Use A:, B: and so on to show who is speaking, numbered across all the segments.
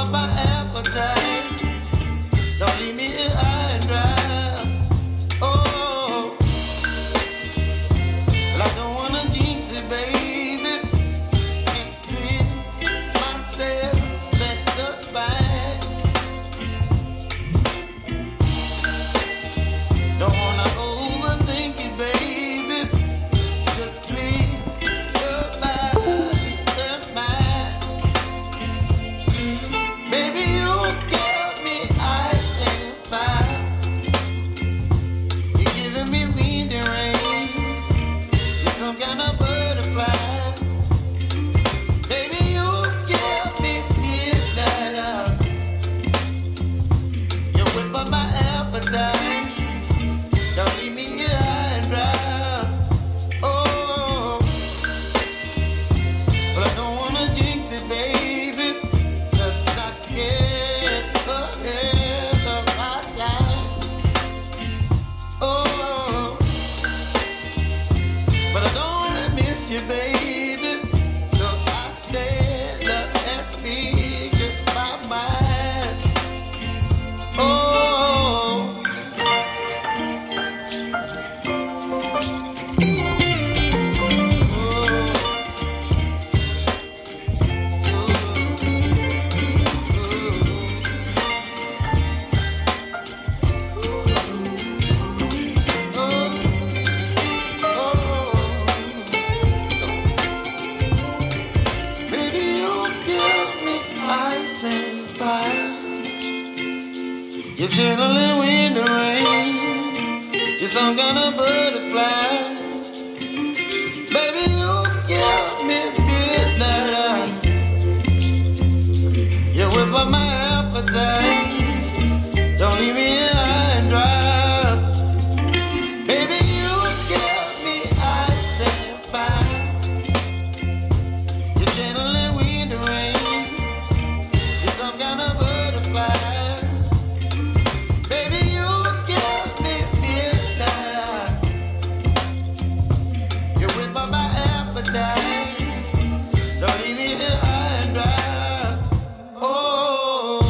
A: up my appetite. Don't leave me here high and dry. Oh, well, I don't wanna jinx it, baby. Can't twist myself at the spine. Don't wanna overthink it, baby. It's just twist your body and mine. Baby, you give me ice and fire. You're giving me wind and rain. You're some kind of butterfly. Baby, you give me midnight. You whip up my appetite. Don't leave me here high and dry. Oh, but I don't wanna jinx it, baby. Let's not get ahead of my time. Oh, but I don't wanna miss you, baby. So I stand up and speak my mind. Oh. Baby, you give me ice and fire. You're gentle and wind and rain. You're some kind of butterfly. Baby, you give me midnight. You whip up my appetite. Don't leave me here high and dry. Baby, you give me ice and fire. You're gentle and wind and rain. You're some kind of butterfly. Baby, you give me midnight. You whip up my appetite. Don't leave me here high and dry. Oh.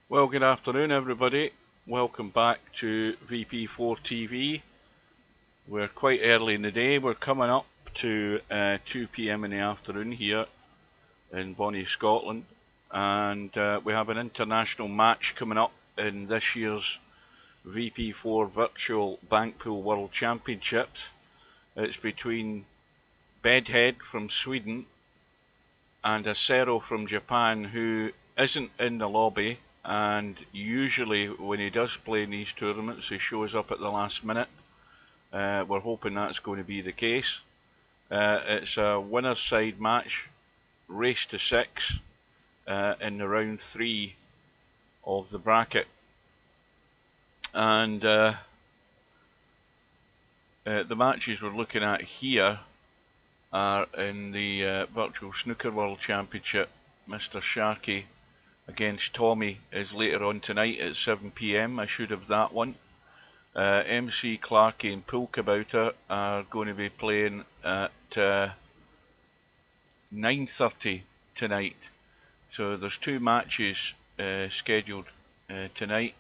B: Well, good afternoon everybody. Welcome back to VP4TV. We're quite early in the day. We're coming up to 2 PM in the afternoon here in Bonnie, Scotland. And we have an international match coming up in this year's VP4 Virtual Bank Pool World Championships. It's between Bedhead from Sweden and Acero from Japan, who isn't in the lobby. And usually when he does play in these tournaments, he shows up at the last minute. We're hoping that's going to be the case. It's a winner's side match, race to 6 in the round 3 of the bracket. And the matches we're looking at here are in the Virtual Snooker World Championship. Mr. Sharkey against Tommy is later on tonight at 7 PM. I should have that one. MC Clarkey and Poolkabouter are going to be playing at 9:30 tonight. So there's 2 matches scheduled tonight,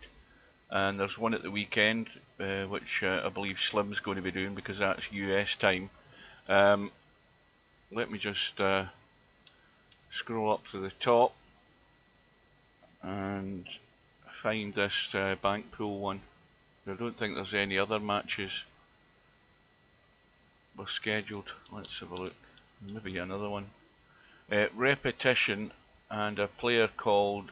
B: and there's one at the weekend, which I believe Slim's going to be doing because that's US time. Let me just scroll up to the top and find this bank pool one. I don't think there's any other matches were scheduled. Let's have a look. Maybe another one. Repetition and a player called,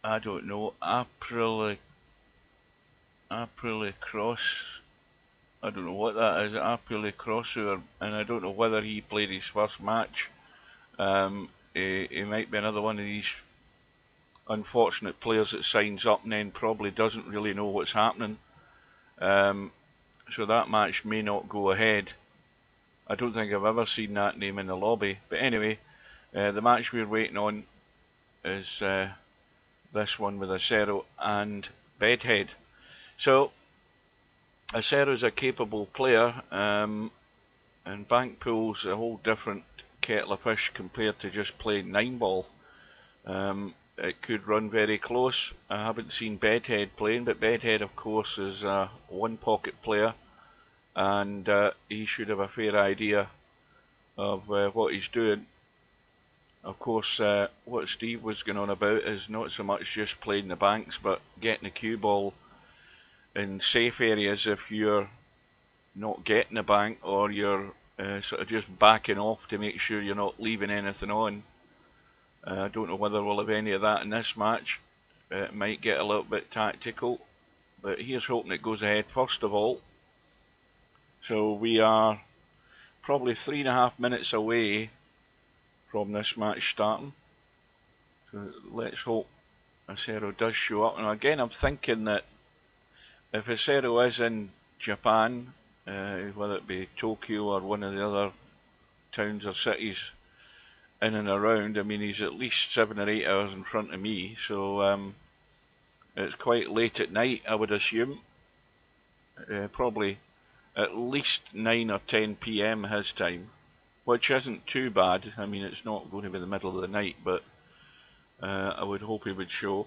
B: I don't know, April Cross. I don't know what that is. April Crosser, and I don't know whether he played his first match. He might be another one of these unfortunate players that signs up and then probably doesn't really know what's happening. So that match may not go ahead. I don't think I've ever seen that name in the lobby. But anyway, the match we're waiting on is this one with Acero and Bedhead. So Acero is a capable player, and bank pool's a whole different kettle of fish compared to just playing 9-ball. It could run very close. I haven't seen Bedhead playing, but Bedhead of course is a one-pocket player, and he should have a fair idea of what he's doing. Of course, what Steve was going on about is not so much just playing the banks, but getting the cue ball in safe areas if you're not getting a bank, or you're sort of just backing off to make sure you're not leaving anything on. I don't know whether we'll have any of that in this match. It might get a little bit tactical, but here's hoping it goes ahead first of all. So we are probably 3.5 minutes away from this match starting. So let's hope Acero does show up. And again, I'm thinking that if Acero is in Japan, whether it be Tokyo or one of the other towns or cities in and around, I mean, he's at least 7 or 8 hours in front of me, so it's quite late at night, I would assume. Probably at least 9 or 10 PM his time, which isn't too bad. I mean, it's not going to be the middle of the night, but I would hope he would show.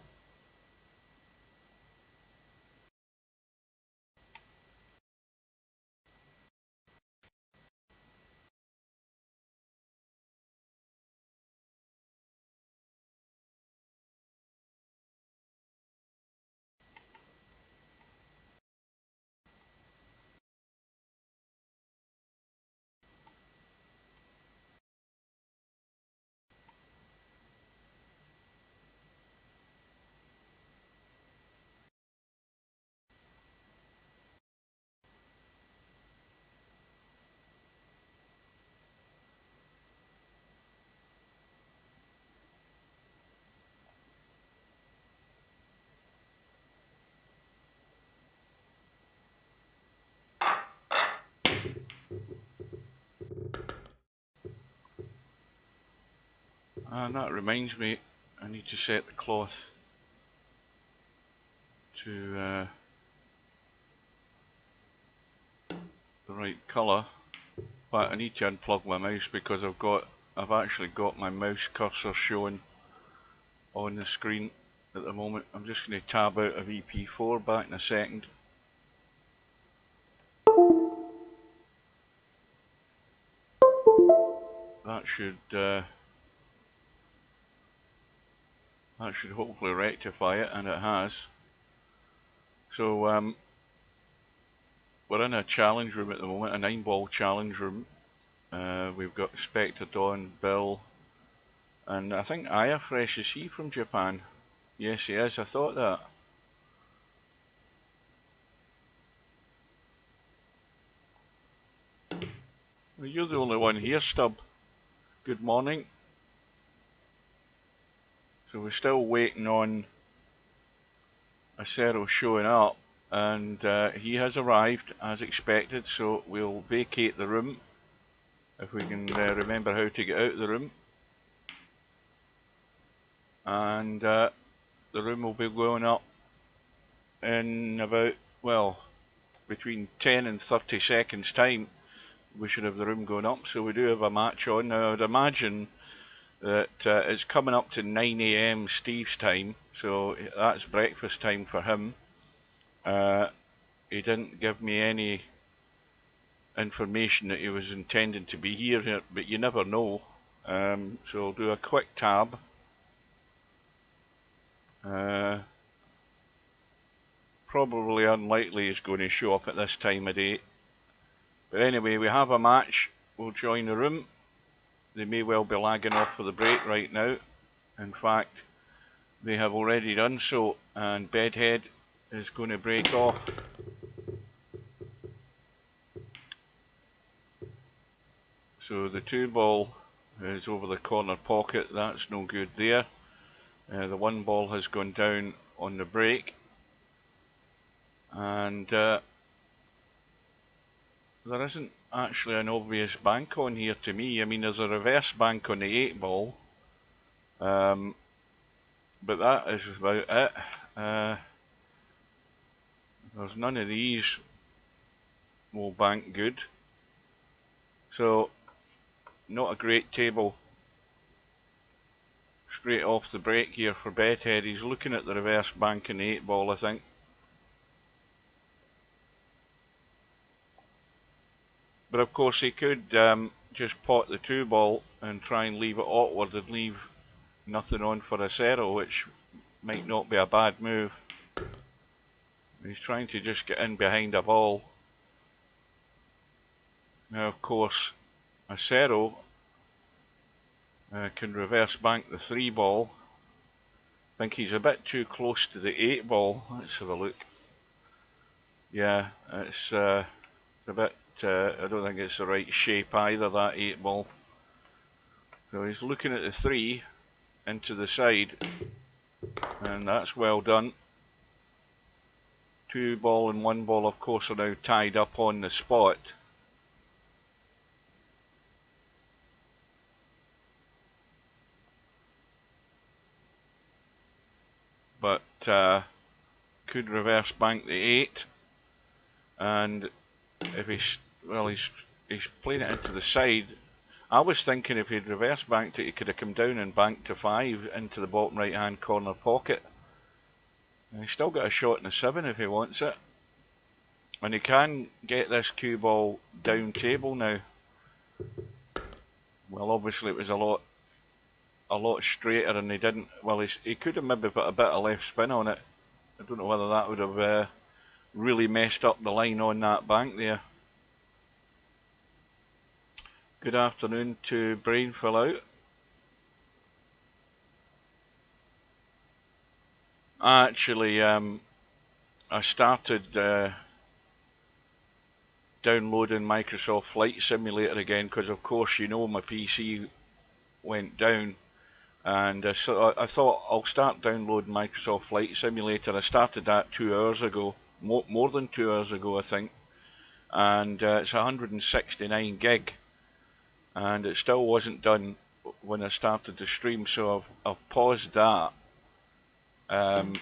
B: And that reminds me, I need to set the cloth to the right colour, but I need to unplug my mouse because I've actually got my mouse cursor showing on the screen at the moment. I'm just going to tab out of VP4, back in a second. That should hopefully rectify it, and it has. So we're in a challenge room at the moment, a 9-ball challenge room. We've got Spectre, Dawn, Bill, and I think Ayafresh, is he from Japan? Yes, he is. I thought that. Well, you're the only one here, Stub. Good morning. So we're still waiting on Acero showing up, and he has arrived as expected, so we'll vacate the room if we can remember how to get out of the room, and the room will be going up in about, well, between 10 and 30 seconds time. We should have the room going up, so we do have a match on. Now I would imagine that it's coming up to 9 AM Steve's time, so that's breakfast time for him. He didn't give me any information that he was intending to be here, but you never know. So I'll do a quick tab. Probably unlikely is going to show up at this time of day. But anyway, we have a match. We'll join the room. They may well be lagging off for the break right now. In fact, they have already done so, and Bedhead is going to break off. So the 2 ball is over the corner pocket. That's no good there. The 1 ball has gone down on the break. And there isn't actually an obvious bank on here to me. I mean, there's a reverse bank on the 8 ball, but that is about it. There's none of these will bank good, so not a great table straight off the break here for Bedhead. He's looking at the reverse bank in the 8 ball, I think. But of course he could just pot the 2 ball and try and leave it awkward and leave nothing on for acero, which might not be a bad move. He's trying to just get in behind a ball. Now of course acero can reverse bank the 3 ball. I think he's a bit too close to the 8 ball. Let's have a look. Yeah, it's a bit, I don't think it's the right shape either, that 8 ball. So he's looking at the 3 into the side, and that's well done. 2 ball and 1 ball of course are now tied up on the spot. But could reverse bank the 8, and if he's playing it into the side. I was thinking if he'd reverse banked it, he could have come down and banked to 5 into the bottom right hand corner pocket. And he's still got a shot in the 7 if he wants it, and he can get this cue ball down table now. Well, obviously it was a lot straighter, and he didn't. Well, he could have maybe put a bit of left spin on it. I don't know whether that would have really messed up the line on that bank there. Good afternoon to Brain Fill Out. Actually, I started downloading Microsoft Flight Simulator again because, of course, you know, my PC went down, and so I thought I'll start downloading Microsoft Flight Simulator. I started that 2 hours ago, more than 2 hours ago, I think, and it's 169 gig, and it still wasn't done when I started the stream, so I've paused that. Well,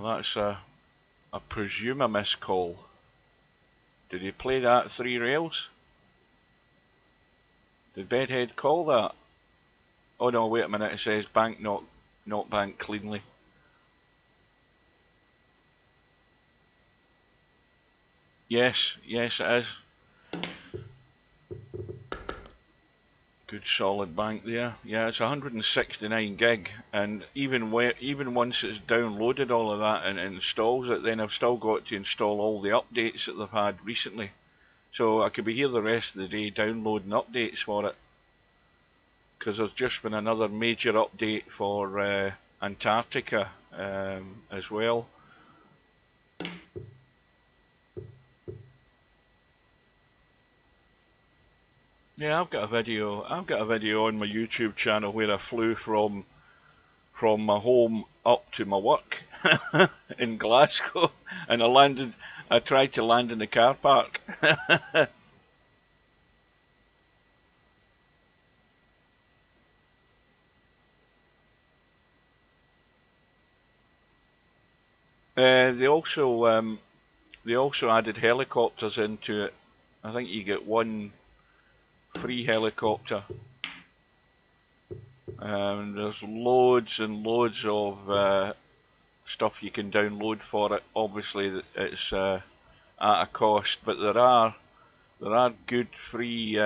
B: that's I presume a missed call. Did he play that 3 rails? Did Bedhead call that? Oh no, wait a minute, it says bank not banked cleanly. Yes, it is. Good solid bank there. Yeah, it's 169 gig, and even once it's downloaded all of that and installs it, then I've still got to install all the updates that they've had recently. So I could be here the rest of the day downloading updates for it, because there's just been another major update for Antarctica as well. Yeah, I've got a video on my YouTube channel where I flew from my home up to my work in Glasgow, and I tried to land in the car park. They also added helicopters into it. I think you get 1 free helicopter. There's loads and loads of stuff you can download for it. Obviously, it's at a cost, but there are good free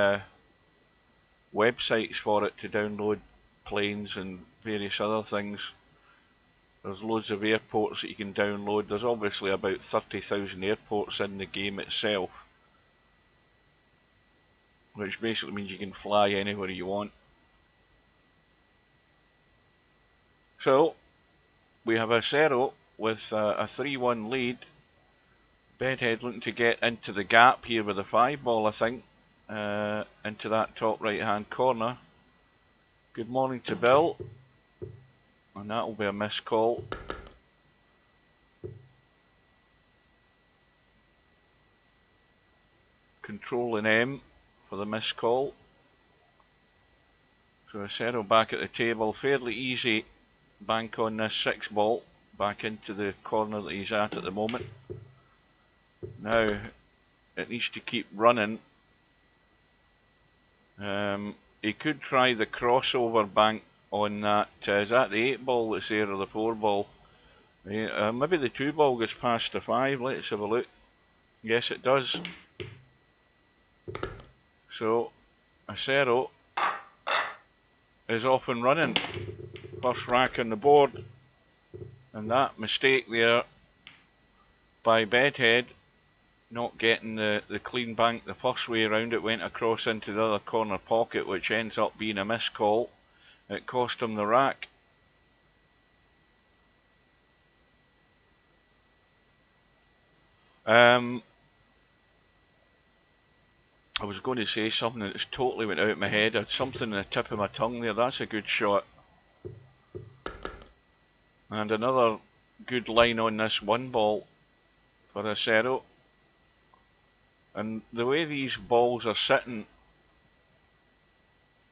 B: websites for it to download planes and various other things. There's loads of airports that you can download. There's obviously about 30,000 airports in the game itself, which basically means you can fly anywhere you want. So we have acero with a 3-1 lead. Bedhead looking to get into the gap here with a 5-ball, I think, into that top right hand corner. Good morning to Bill, and that will be a missed call. Control and M for the missed call. So acero back at the table, fairly easy bank on this 6-ball, back into the corner that he's at the moment. Now it needs to keep running. He could try the crossover bank on that. Is that the 8-ball that's there or the 4-ball? Maybe the 2-ball goes past the 5. Let's have a look. Yes, it does. So acero is off and running. First rack on the board, and that mistake there by Bedhead, not getting the clean bank the first way around, it went across into the other corner pocket, which ends up being a missed call. It cost him the rack. I was going to say something that's totally went out of my head. I had something on the tip of my tongue there. That's a good shot. And another good line on this 1-ball for acero. And the way these balls are sitting,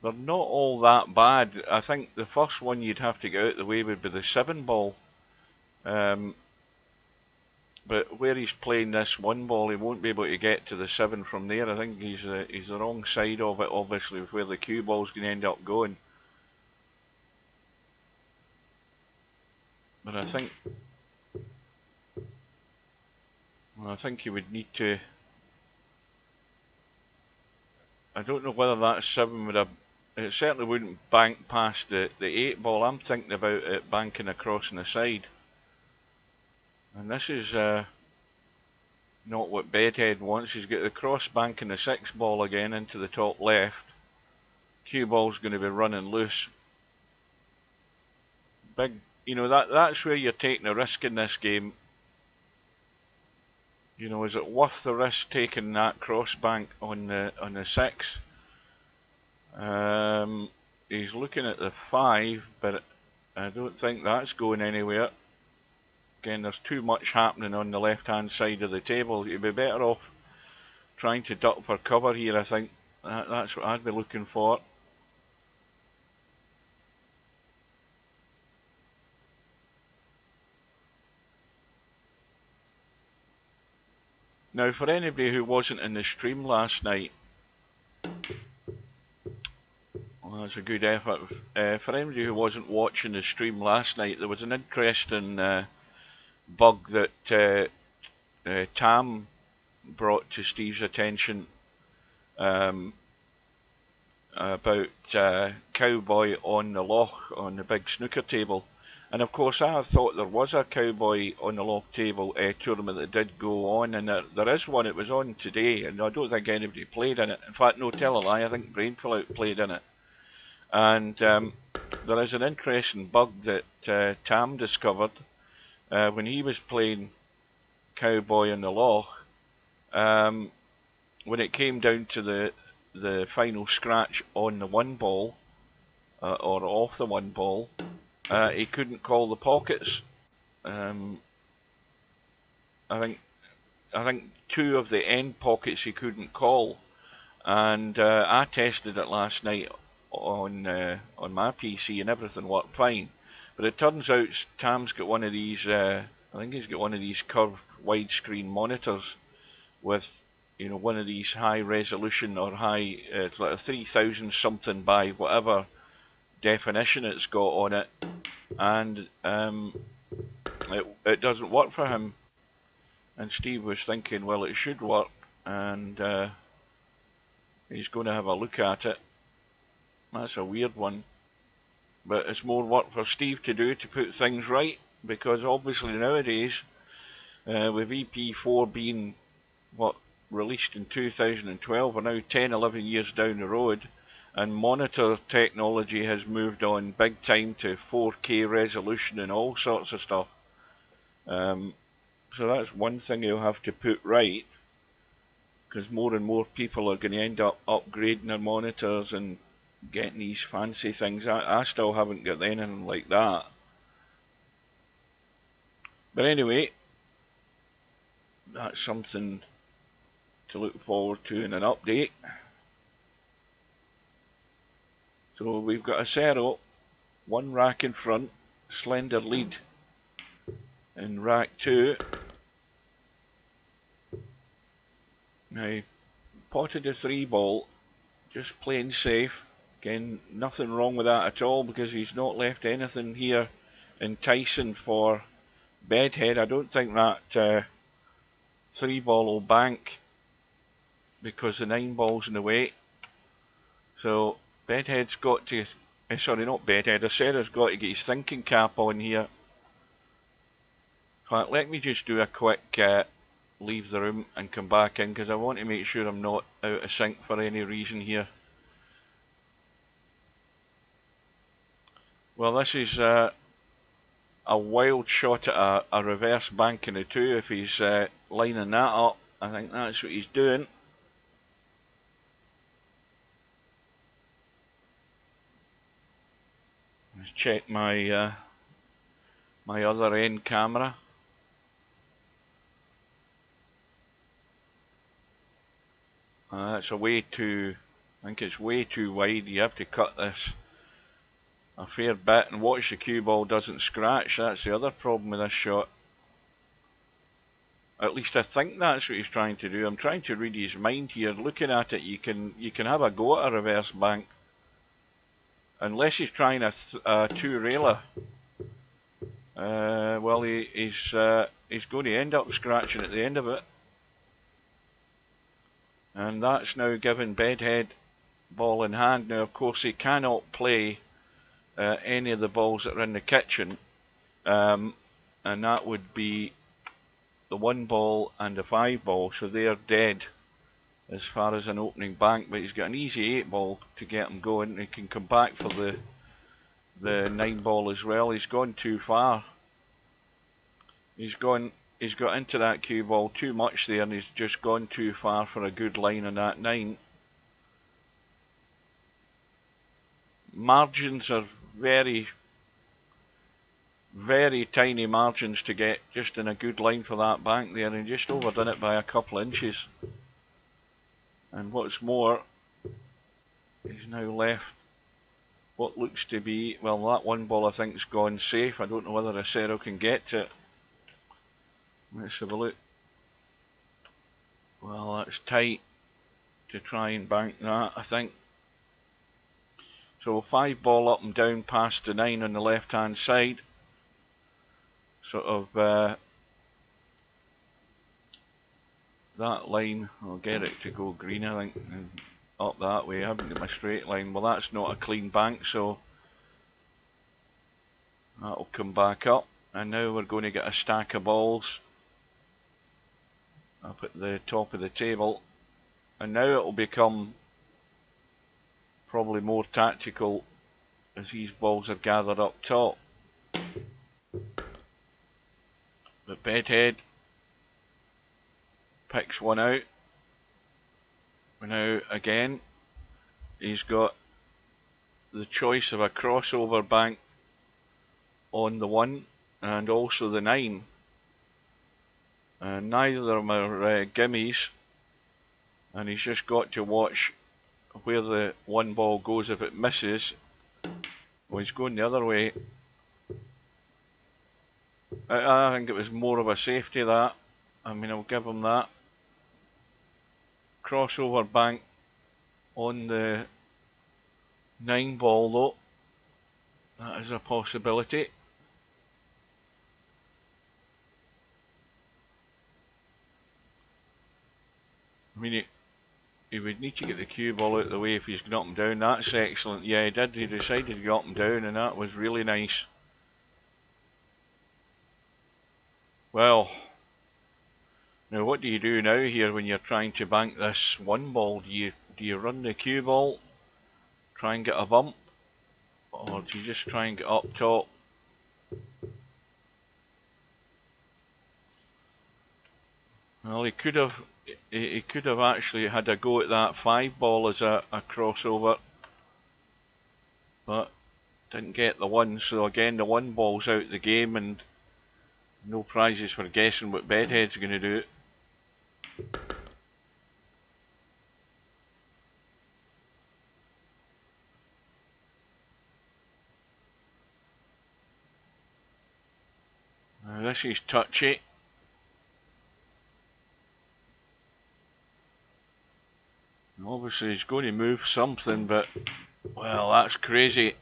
B: they're not all that bad. I think the first one you'd have to get out of the way would be the 7-ball. But where he's playing this 1-ball, he won't be able to get to the 7 from there. I think he's the wrong side of it, obviously, with where the cue ball's going to end up going. But I think he would need to. I don't know whether that 7 would have. It certainly wouldn't bank past the 8-ball. I'm thinking about it banking across on the side. And this is not what Bedhead wants. He's got the cross banking the 6-ball again into the top left. Cue ball's going to be running loose. Big, that's where you're taking a risk in this game. Is it worth the risk taking that cross bank on the 6? He's looking at the 5, but I don't think that's going anywhere. Again, there's too much happening on the left-hand side of the table. You'd be better off trying to duck for cover here, I think. That's what I'd be looking for. Now, for anybody who wasn't in the stream last night, well, that's a good effort. For anybody who wasn't watching the stream last night, there was an interesting bug that Tam brought to Steve's attention about Cowboy on the loch on the big snooker table. And of course I thought there was a Cowboy on the loch table tournament that did go on, and there is one. It was on today, and I don't think anybody played in it. In fact, no, tell a lie, I think Brainful Out played in it. And there is an interesting bug that Tam discovered when he was playing Cowboy in the loch. When it came down to the final scratch on the 1-ball, or off the 1-ball, he couldn't call the pockets. I think 2 of the end pockets he couldn't call, and I tested it last night on my PC, and everything worked fine. But it turns out Tam's got one of these. I think he's got one of these curved widescreen monitors with, one of these high resolution or high, it's like a 3000 something by whatever definition it's got on it, and it doesn't work for him. And Steve was thinking, well, it should work, and he's going to have a look at it. That's a weird one. But it's more work for Steve to do to put things right, because obviously nowadays, with VP4 being what released in 2012, we're now 10-11 years down the road, and monitor technology has moved on big time to 4K resolution and all sorts of stuff. So that's one thing you'll have to put right, because more and more people are going to end up upgrading their monitors and getting these fancy things. I still haven't got anything like that. But anyway, that's something to look forward to in an update. So we've got acero, one rack in front, slender lead in rack 2. Now, potted a 3-ball, just playing safe. Again, nothing wrong with that at all, because he's not left anything here enticing for Bedhead. I don't think that 3-ball will bank, because the 9-ball's in the way. So Bedhead's got to, sorry, not Bedhead, acero's got to get his thinking cap on here. In fact, let me just do a quick leave the room and come back in, because I want to make sure I'm not out of sync for any reason here. Well, this is a wild shot at a reverse bank in the 2 if he's lining that up. I think that's what he's doing. Let's check my my other end camera. That's a way too, I think it's way too wide. You have to cut this a fair bit, and watch the cue ball doesn't scratch. That's the other problem with this shot. At least I think that's what he's trying to do. I'm trying to read his mind here. Looking at it, you can have a go at a reverse bank, unless he's trying a 2-railer. Well, he's going to end up scratching at the end of it, and that's now given Bedhead ball in hand. Now, of course, he cannot play any of the balls that are in the kitchen, and that would be the 1-ball and the 5-ball, so they are dead as far as an opening bank. But he's got an easy 8-ball to get him going. He can come back for the 9-ball as well. He's gone too far. He's got into that cue ball too much there, and he's just gone too far for a good line on that 9. Margins are very, very tiny margins to get just in a good line for that bank there, and just overdone it by a couple inches. And what's more, he's now left what looks to be, well, that 1-ball I think has gone safe. I don't know whether acero can get to it. Let's have a look. Well, that's tight to try and bank that, I think. So 5-ball up and down past the 9 on the left hand side. Sort of that line, I'll get it to go green, I think, and up that way. I haven't got my straight line. Well, that's not a clean bank, so that'll come back up. And now we're going to get a stack of balls up at the top of the table, and now it will become probably more tactical as these balls are gathered up top. But Bedhead picks one out. Now again, he's got the choice of a crossover bank on the 1 and also the 9. And neither of them are gimmies, and he's just got to watch where the 1-ball goes if it misses. Well, he's going the other way. I think it was more of a safety, that. I mean, I'll give him that. Crossover bank on the 9-ball though. That is a possibility. I mean, he would need to get the cue ball out of the way if he's got him down. That's excellent. Yeah, he did. He decided to get him down, and that was really nice. Well, now what do you do now here when you're trying to bank this one ball? Do you run the cue ball, try and get a bump, or do you just try and get up top? Well, he could have actually had a go at that 5 ball as a crossover, but didn't get the 1. So again, the 1 ball's out the game, and no prizes for guessing what Bedhead's going to do. Now this is touchy. Obviously he's going to move something, but well, that's crazy.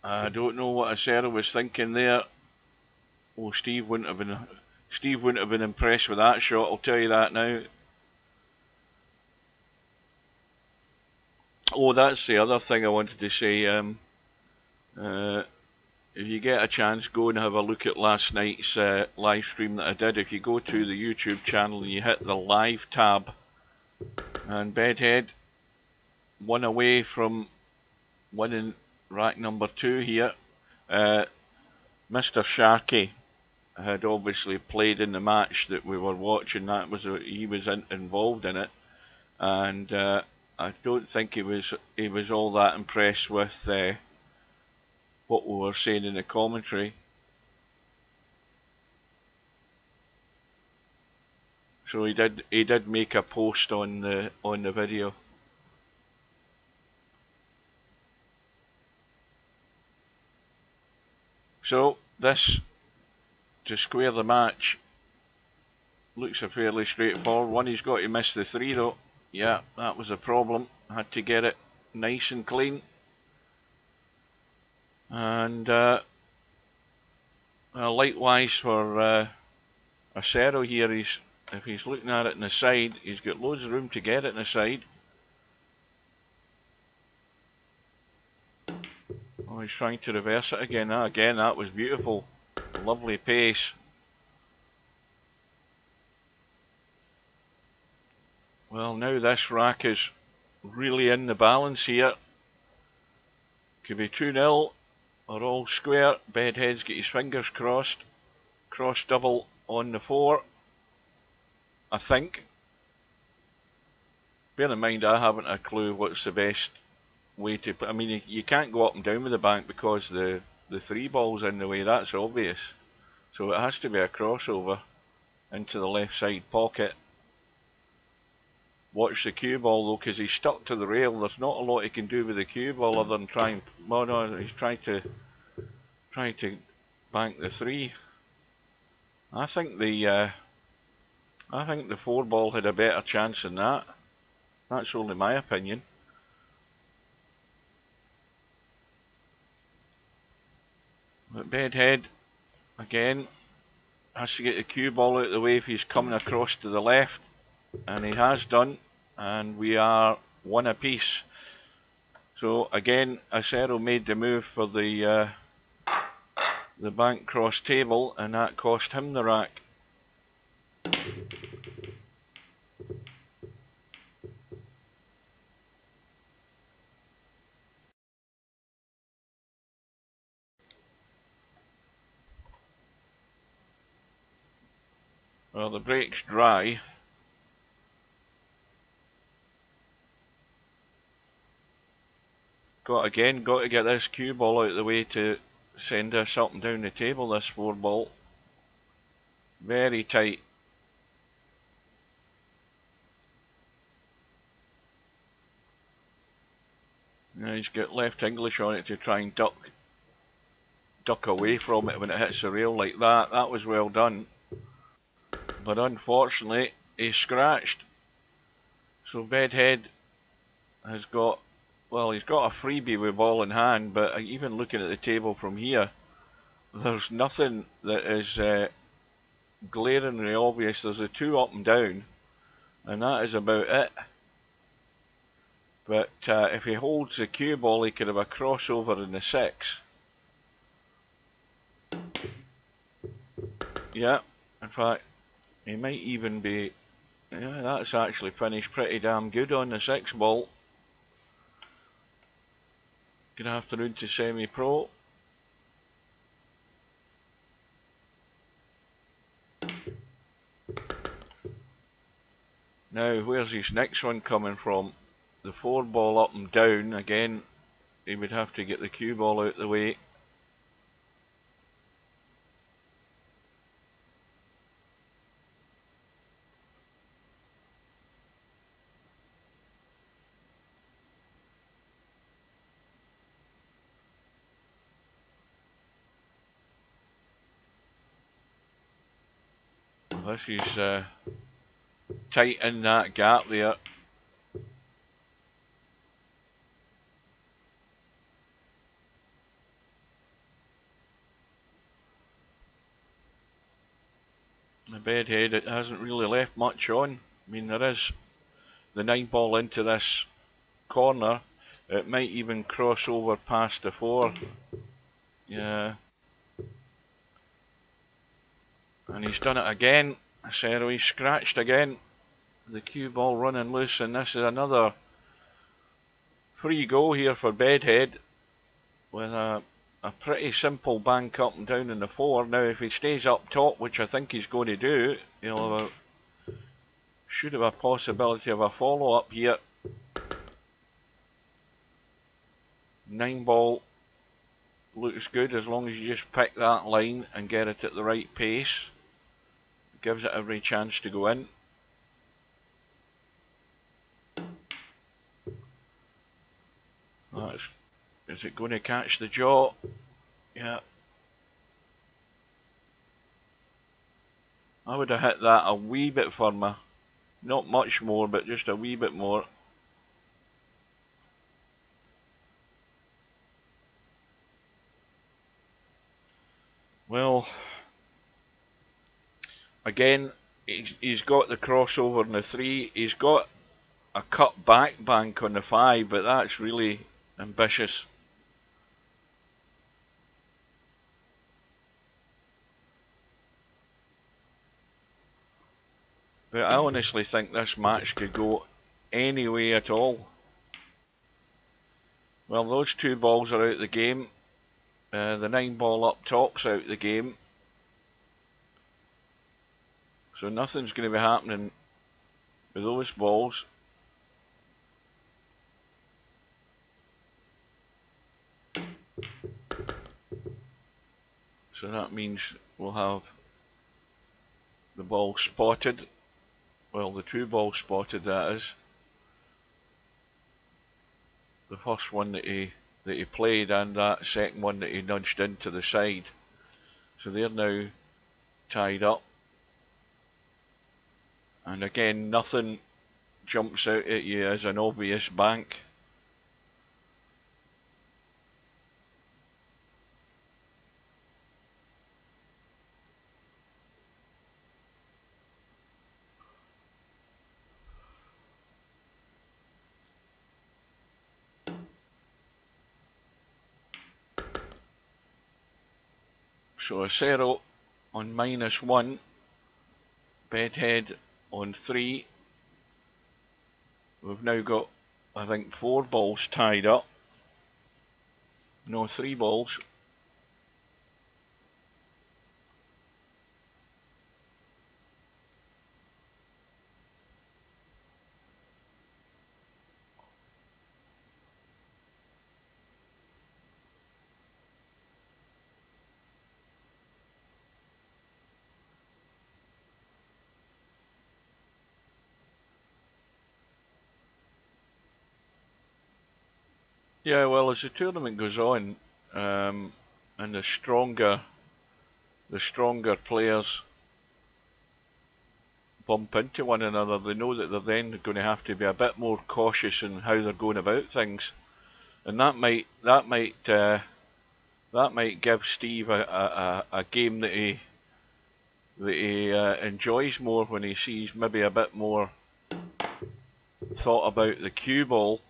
B: I don't know what acero was thinking there. Oh, Steve wouldn't have been impressed with that shot, I'll tell you that now. Oh, that's the other thing I wanted to say. If you get a chance, go and have a look at last night's live stream that I did. If you go to the YouTube channel and you hit the live tab, and Bedhead, 1 away from winning rack number 2 here. Mr. Sharkey had obviously played in the match that we were watching. He was involved in it, and I don't think he was all that impressed with what we were saying in the commentary. So he did make a post on the video. So this, to square the match, looks a fairly straightforward one. He's got to miss the 3 though. Yeah, that was a problem. Had to get it nice and clean. And likewise for acero here, if he's looking at it in the side, he's got loads of room to get it in the side. Oh, he's trying to reverse it again. Again, that was beautiful. Lovely pace. Well, now this rack is really in the balance here. Could be 2-0 or all square. Bedhead's got his fingers crossed. Cross double on the 4, I think. Bear in mind, I haven't a clue what's the best way to. I mean, you can't go up and down with the bank because the 3 ball's in the way. That's obvious. So it has to be a crossover into the left side pocket. Watch the cue ball though, because he's stuck to the rail. There's not a lot he can do with the cue ball other than try and. Well, no, he's trying to bank the 3. I think the 4 ball had a better chance than that. That's only my opinion. But Bedhead again has to get the cue ball out of the way if he's coming across to the left, and he has done, and we are 1 apiece. So again, acero made the move for the bank cross table, and that cost him the rack. Well, the break's dry. Got to get this cue ball out of the way to send us up and down the table, this 4 ball. Very tight. Now he's got left English on it to try and duck away from it when it hits the rail like that. That was well done. But unfortunately, he's scratched. So Bedhead has got, well, he's got a freebie with ball in hand, but even looking at the table from here, there's nothing that is glaringly obvious. There's a 2 up and down, and that is about it. But if he holds the cue ball, he could have a crossover in the 6. Yeah, in fact, he might even be... Yeah, that's actually finished pretty damn good on the 6 ball. Good afternoon to Semi-Pro. Now, where's his next one coming from? The 4 ball up and down. Again, he would have to get the cue ball out the way. This is tight in that gap there. The Bedhead, it hasn't really left much on. I mean, there is the 9 ball into this corner. It might even cross over past the 4. Yeah. And he's done it again. Acero, he's scratched again. The cue ball running loose, and this is another free go here for Bedhead with a pretty simple bank up and down in the 4. Now, if he stays up top, which I think he's going to do, he'll should have a possibility of a follow up here. 9 ball looks good as long as you just pick that line and get it at the right pace. Gives it every chance to go in. Is it going to catch the jaw? Yeah. I would have hit that a wee bit firmer. Not much more, but just a wee bit more. Well, again, he's got the crossover in the 3. He's got a cut back bank on the 5, but that's really ambitious. But I honestly think this match could go any way at all. Well, those 2 balls are out of the game. The 9 ball up top's out of the game. So nothing's going to be happening with those balls. So that means we'll have the ball spotted. Well, the 2 balls spotted, that is. The first one that he played, and that second one that he nudged into the side. So they're now tied up. And again, nothing jumps out at you as an obvious bank. So Acero on -1, Bedhead on 3. We've now got, I think, 4 balls tied up. No, 3 balls. Yeah, well, as the tournament goes on, and the stronger players bump into one another, they know that they're then going to have to be a bit more cautious in how they're going about things, and that might give Steve a game that he enjoys more, when he sees maybe a bit more thought about the cue ball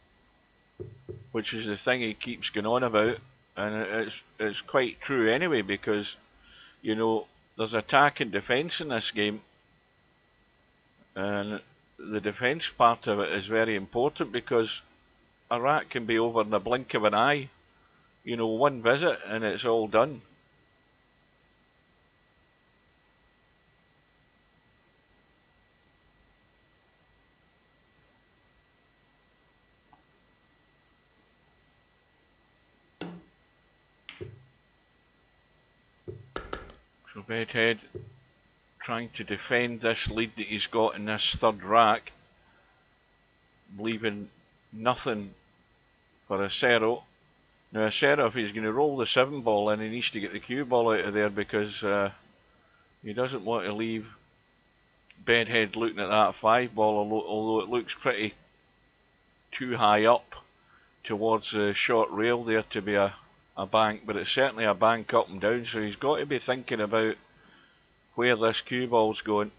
B: which is the thing he keeps going on about, and it's quite true anyway, because you know there's attack and defence in this game, and the defence part of it is very important because Iraq can be over in the blink of an eye. You know, one visit and it's all done. So Bedhead trying to defend this lead that he's got in this third rack, leaving nothing for acero. Now acero, if he's going to roll the 7 ball in, he needs to get the cue ball out of there, because he doesn't want to leave Bedhead looking at that 5 ball, although it looks pretty too high up towards the short rail there to be a bank, but it's certainly a bank up and down, so he's got to be thinking about where this cue ball's going.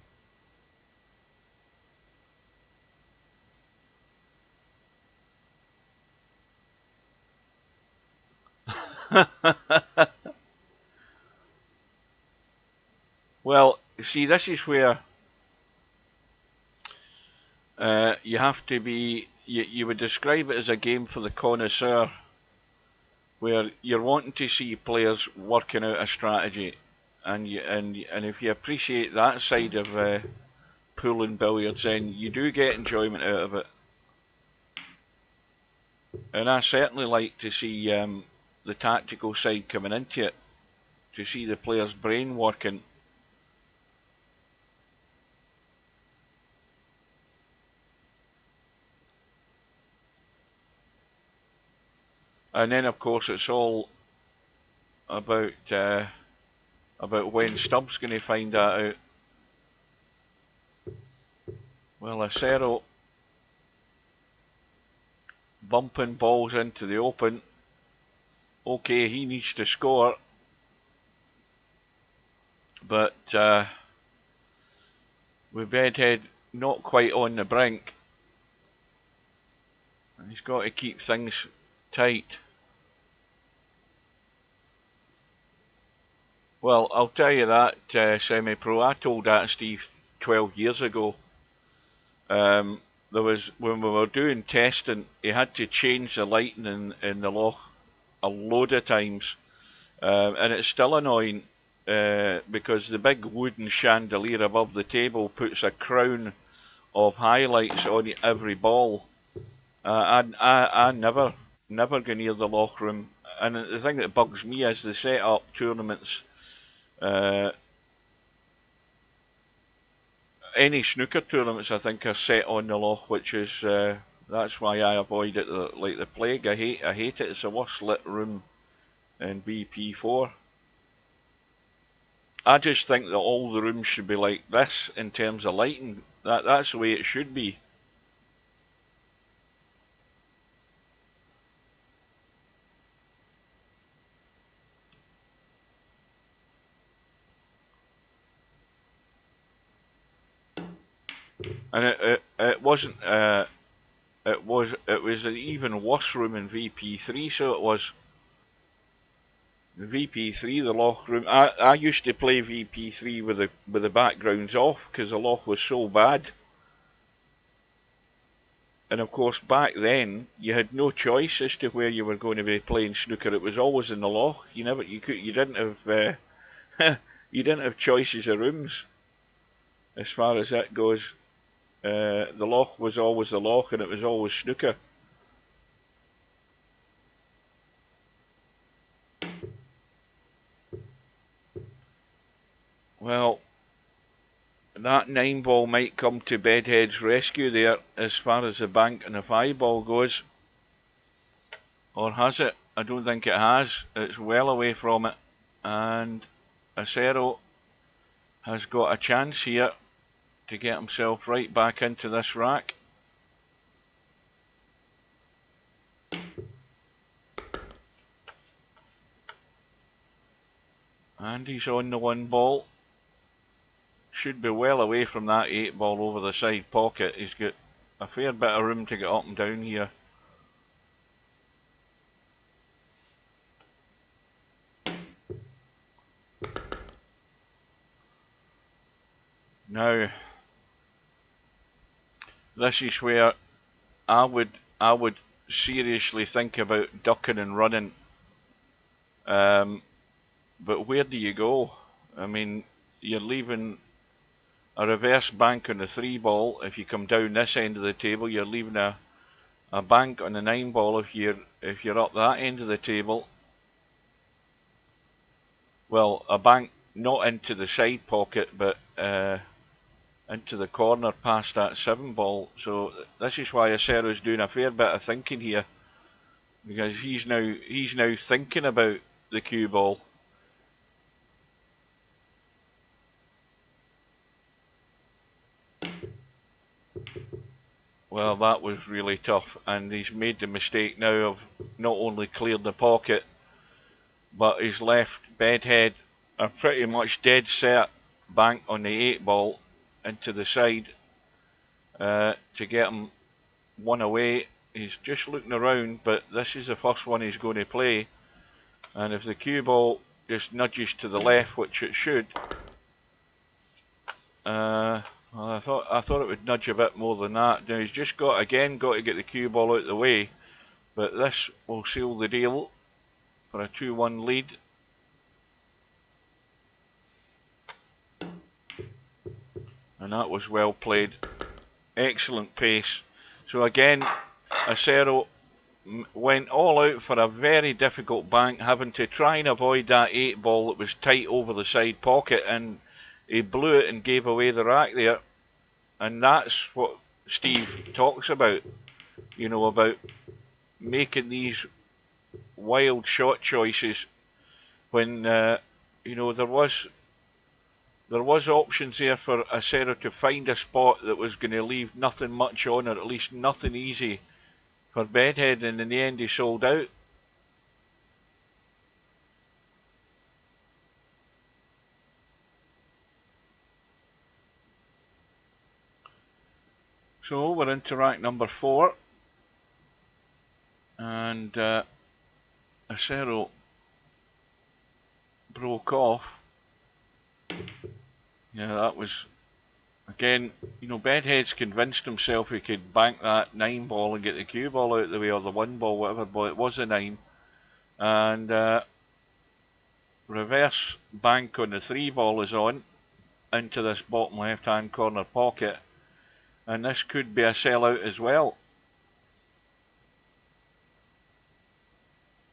B: Well, see, this is where you have to be, you would describe it as a game for the connoisseur, where you're wanting to see players working out a strategy, and if you appreciate that side of pool and billiards, then you do get enjoyment out of it. And I certainly like to see the tactical side coming into it, to see the players' brain working. And then, of course, it's all about when Stubbs going to find that out. Well, acero bumping balls into the open. Okay, he needs to score, but with Bedhead not quite on the brink, and he's got to keep things tight. Well, I'll tell you that, semi-pro, I told that Steve 12 years ago. There was, when we were doing testing, he had to change the lighting in the loch a load of times, and it's still annoying because the big wooden chandelier above the table puts a crown of highlights on every ball. I never go near the loch room, and the thing that bugs me is the set up tournaments. Any snooker tournaments, I think, are set on the loch, which is that's why I avoid it like the plague. I hate it. It's the worst lit room in VP4. I just think that all the rooms should be like this in terms of lighting. That's the way it should be. And it wasn't. It was an even worse room in VP3. So it was. The VP3, the loch room. I used to play VP3 with the backgrounds off because the loch was so bad. And of course, back then you had no choice as to where you were going to be playing snooker. It was always in the loch. You didn't have you didn't have choices of rooms as far as that goes. The loch was always the loch, and it was always snooker. Well, that 9 ball might come to Bedhead's rescue there as far as the bank and the 5 ball goes. Or has it? I don't think it has. It's well away from it. And acero has got a chance here to get himself right back into this rack. And he's on the 1 ball. Should be well away from that 8 ball over the side pocket. He's got a fair bit of room to get up and down here. Now, this is where I would seriously think about ducking and running. But where do you go? I mean, you're leaving a reverse bank on the 3 ball. If you come down this end of the table, you're leaving a bank on the 9 ball if you're up that end of the table. Well, a bank not into the side pocket, but into the corner past that 7 ball. So this is why Acero's doing a fair bit of thinking here, because he's now thinking about the cue ball. Well, that was really tough, and he's made the mistake now of not only cleared the pocket, but he's left Bedhead a pretty much dead set bank on the 8 ball into the side to get him one away. He's just looking around, but this is the first one he's going to play, and if the cue ball just nudges to the left, which it should, well, I thought it would nudge a bit more than that. Now he's just got to get the cue ball out of the way, but this will seal the deal for a 2-1 lead. And that was well played. Excellent pace. So again, Acero went all out for a very difficult bank, having to try and avoid that 8 ball that was tight over the side pocket, and he blew it and gave away the rack there. And that's what Steve talks about, you know, about making these wild shot choices when you know, there was options there for Acero to find a spot that was going to leave nothing much on, or at least nothing easy for Bedhead, and in the end he sold out. So we're into rack number 4, and Acero broke off. Yeah, that was, again, you know, Bedhead's convinced himself he could bank that 9 ball and get the cue ball out of the way, or the 1 ball, whatever ball, it was a 9. And reverse bank on the 3 ball is on, into this bottom left hand corner pocket, and this could be a sellout as well.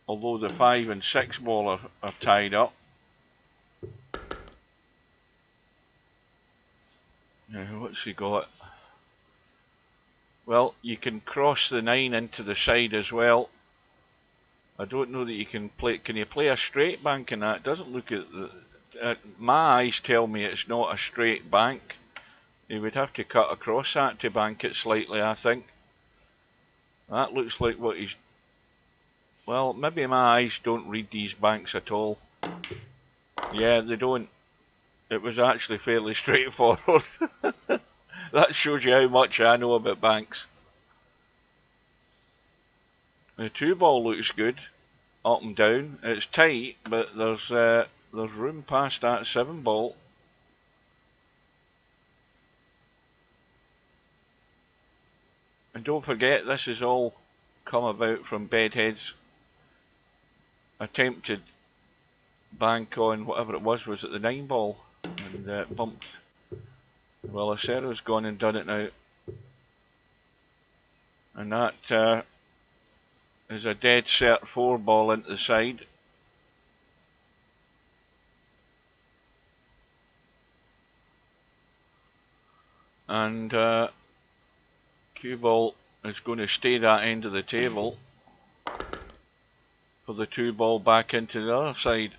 B: Although the 5 and 6 ball are tied up. Now, what's he got? Well, you can cross the 9 into the side as well. I don't know that you can play. Can you play a straight bank in that? It doesn't look at the. My eyes tell me it's not a straight bank. He would have to cut across that to bank it slightly, I think. That looks like what he's. Well, maybe my eyes don't read these banks at all. Yeah, they don't. It was actually fairly straightforward. That shows you how much I know about banks. The 2 ball looks good, up and down. It's tight, but there's room past that 7 ball. And don't forget, this has all come about from Bedhead's attempted bank on whatever it was it the 9 ball, and bumped. Well, Acero's gone and done it now, and that is a dead set 4 ball into the side. And cue ball is going to stay that end of the table for the 2 ball back into the other side,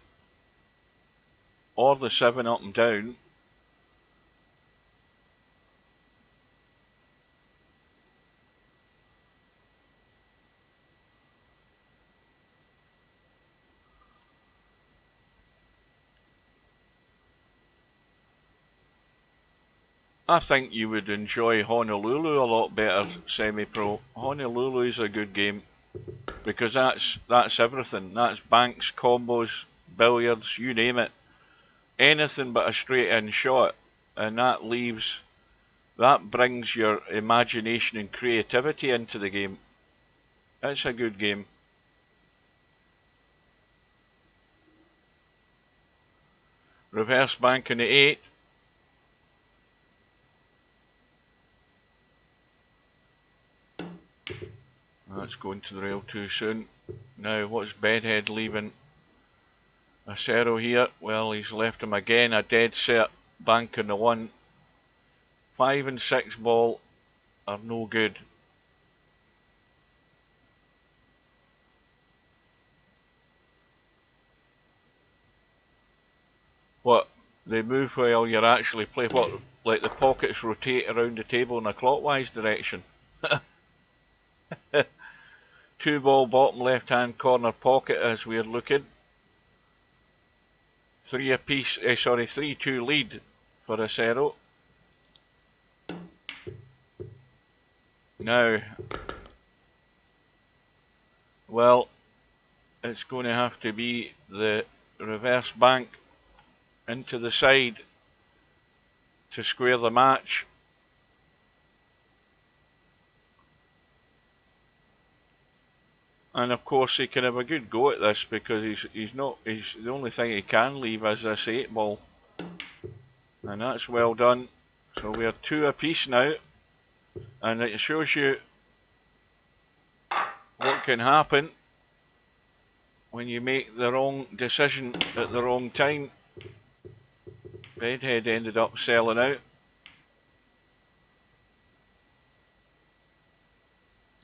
B: or the 7 up and down. I think you would enjoy Honolulu a lot better, semi-pro. Honolulu is a good game, because that's everything. That's banks, combos, billiards, you name it. Anything but a straight in shot. and that brings your imagination and creativity into the game. It's a good game. Reverse bank on the 8. That's going to the rail too soon. Now, what's Bedhead leaving? Acero here. Well, he's left him again. A dead set bank on the 1. 5 and 6 ball are no good. What? They move while you're actually playing? What? Like the pockets rotate around the table in a clockwise direction? 2 ball bottom left hand corner pocket as we're looking. 3 apiece, 3-2 lead for Acero. Now, well, it's going to have to be the reverse bank into the side to square the match. And of course he can have a good go at this because he's the only thing he can leave is this 8 ball. And that's well done. So we're 2 apiece now. And it shows you what can happen when you make the wrong decision at the wrong time. Bedhead ended up selling out.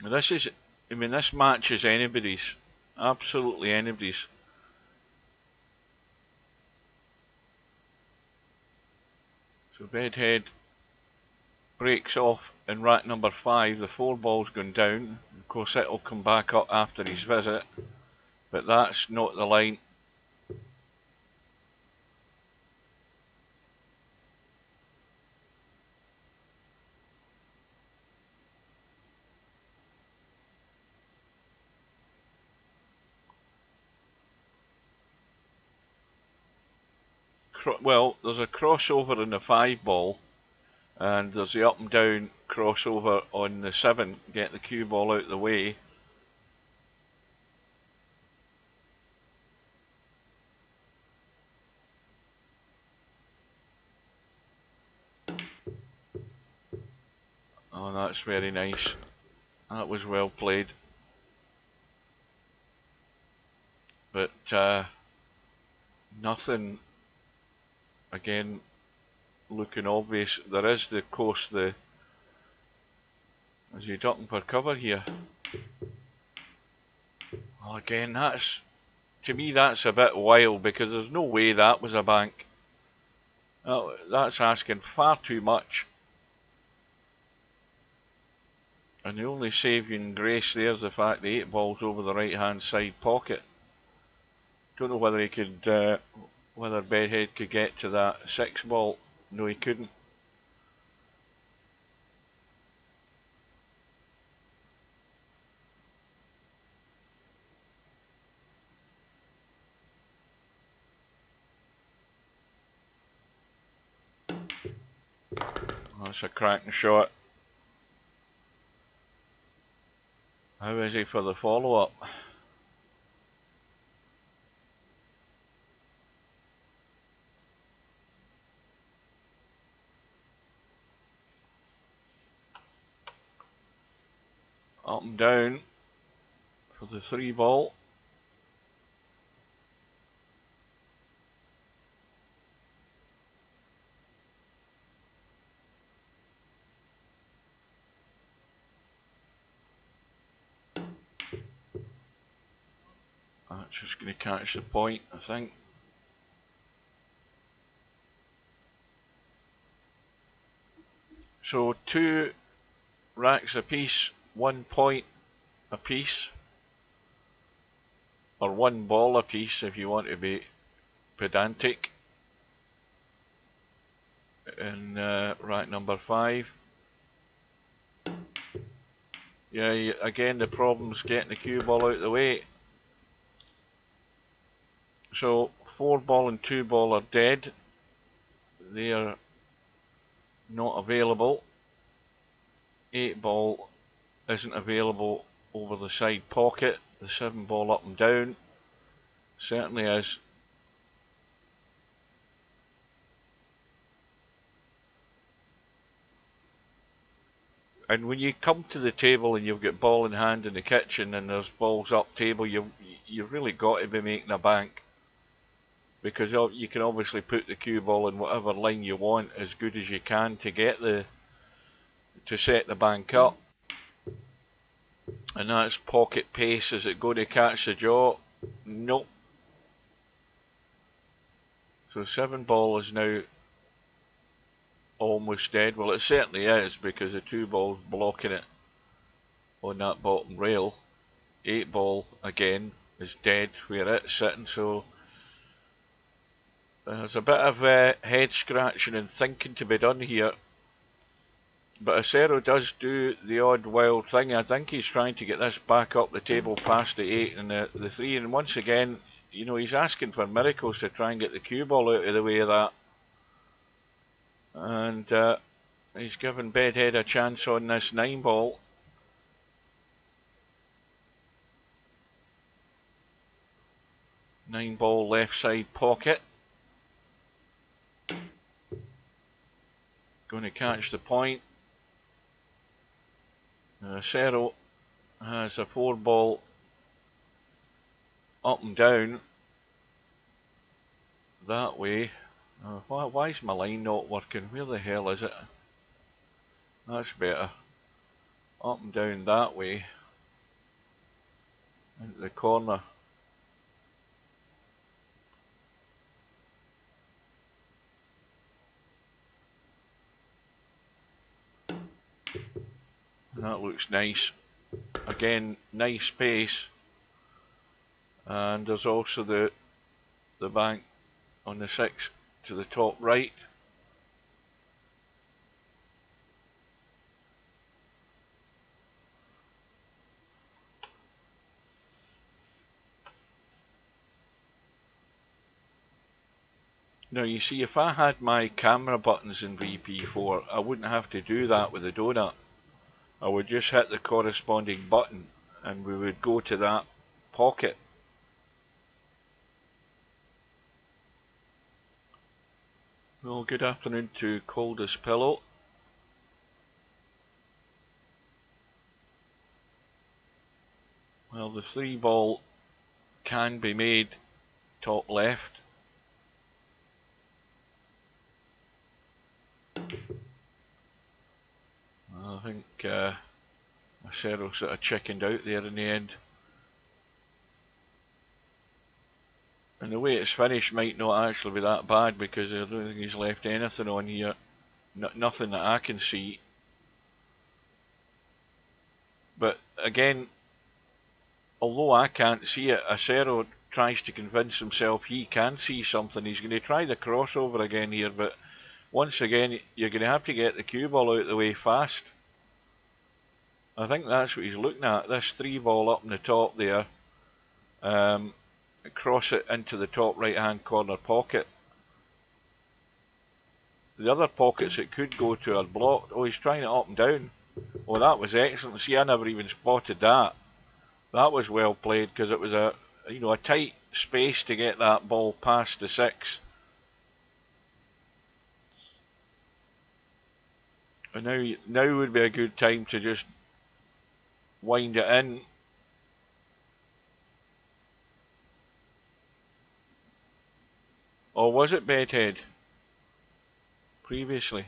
B: This match is anybody's. Absolutely anybody's. So Bedhead breaks off in rack number 5. The 4 ball's gone down. Of course it'll come back up after his visit. But that's not the line. Well, there's a crossover in the 5 ball, and there's the up and down crossover on the 7. Get the cue ball out of the way. Oh, that's very nice. That was well played. But nothing, again, looking obvious. There is, of course, is he ducking for cover here? Well, again, to me that's a bit wild because there's no way that was a bank. That's asking far too much. And the only saving grace there is the fact the 8 ball's over the right hand side pocket. Don't know whether he could, whether Bedhead could get to that 6 ball. No, he couldn't. That's a cracking shot. How is he for the follow-up? Up and down for the 3 ball. That's just going to catch the point, I think. So 2 racks apiece, 1 point apiece, or 1 ball apiece if you want to be pedantic, in rack number 5. Yeah, again the problem's getting the cue ball out of the way. So 4 ball and 2 ball are dead. They are not available. 8 ball isn't available over the side pocket. The 7 ball up and down certainly is. And when you come to the table and you've got ball in hand in the kitchen and there's balls up table, you've really got to be making a bank, because you can obviously put the cue ball in whatever line you want as good as you can to set the bank up. And that's pocket pace. Is it going to catch the jaw? Nope. So 7 ball is now almost dead. Well, it certainly is, because the 2 ball's blocking it on that bottom rail. 8 ball again is dead where it's sitting, so there's a bit of head scratching and thinking to be done here. But Acero does do the odd wild thing. I think he's trying to get this back up the table past the 8 and the 3, and once again, you know, he's asking for miracles to try and get the cue ball out of the way of that. And he's given Bedhead a chance on this 9 ball. Nine ball left side pocket. Going to catch the point. Acero has a 4 ball up and down that way. Why is my line not working? Where the hell is it? That's better. Up and down that way. Into the corner. That looks nice. Again, nice pace. And there's also the bank on the 6 to the top right. Now you see, if I had my camera buttons in VP4, I wouldn't have to do that with the donut. I would just hit the corresponding button and we would go to that pocket. Well, good afternoon to Coldest Pillow. Well, the 3 ball can be made top left. I think Acero sort of chickened out there in the end. And the way it's finished might not actually be that bad, because I don't think he's left anything on here. Nothing that I can see. But again, although I can't see it, Acero tries to convince himself he can see something. He's going to try the crossover again here, but once again, you're going to have to get the cue ball out of the way fast. I think that's what he's looking at. This 3 ball up in the top there. Cross it into the top right hand corner pocket. The other pockets it could go to are blocked. Oh, he's trying it up and down. Oh, that was excellent. See, I never even spotted that. That was well played, because it was a tight space to get that ball past the 6. And now would be a good time to just wind it in. Or was it Bedhead previously?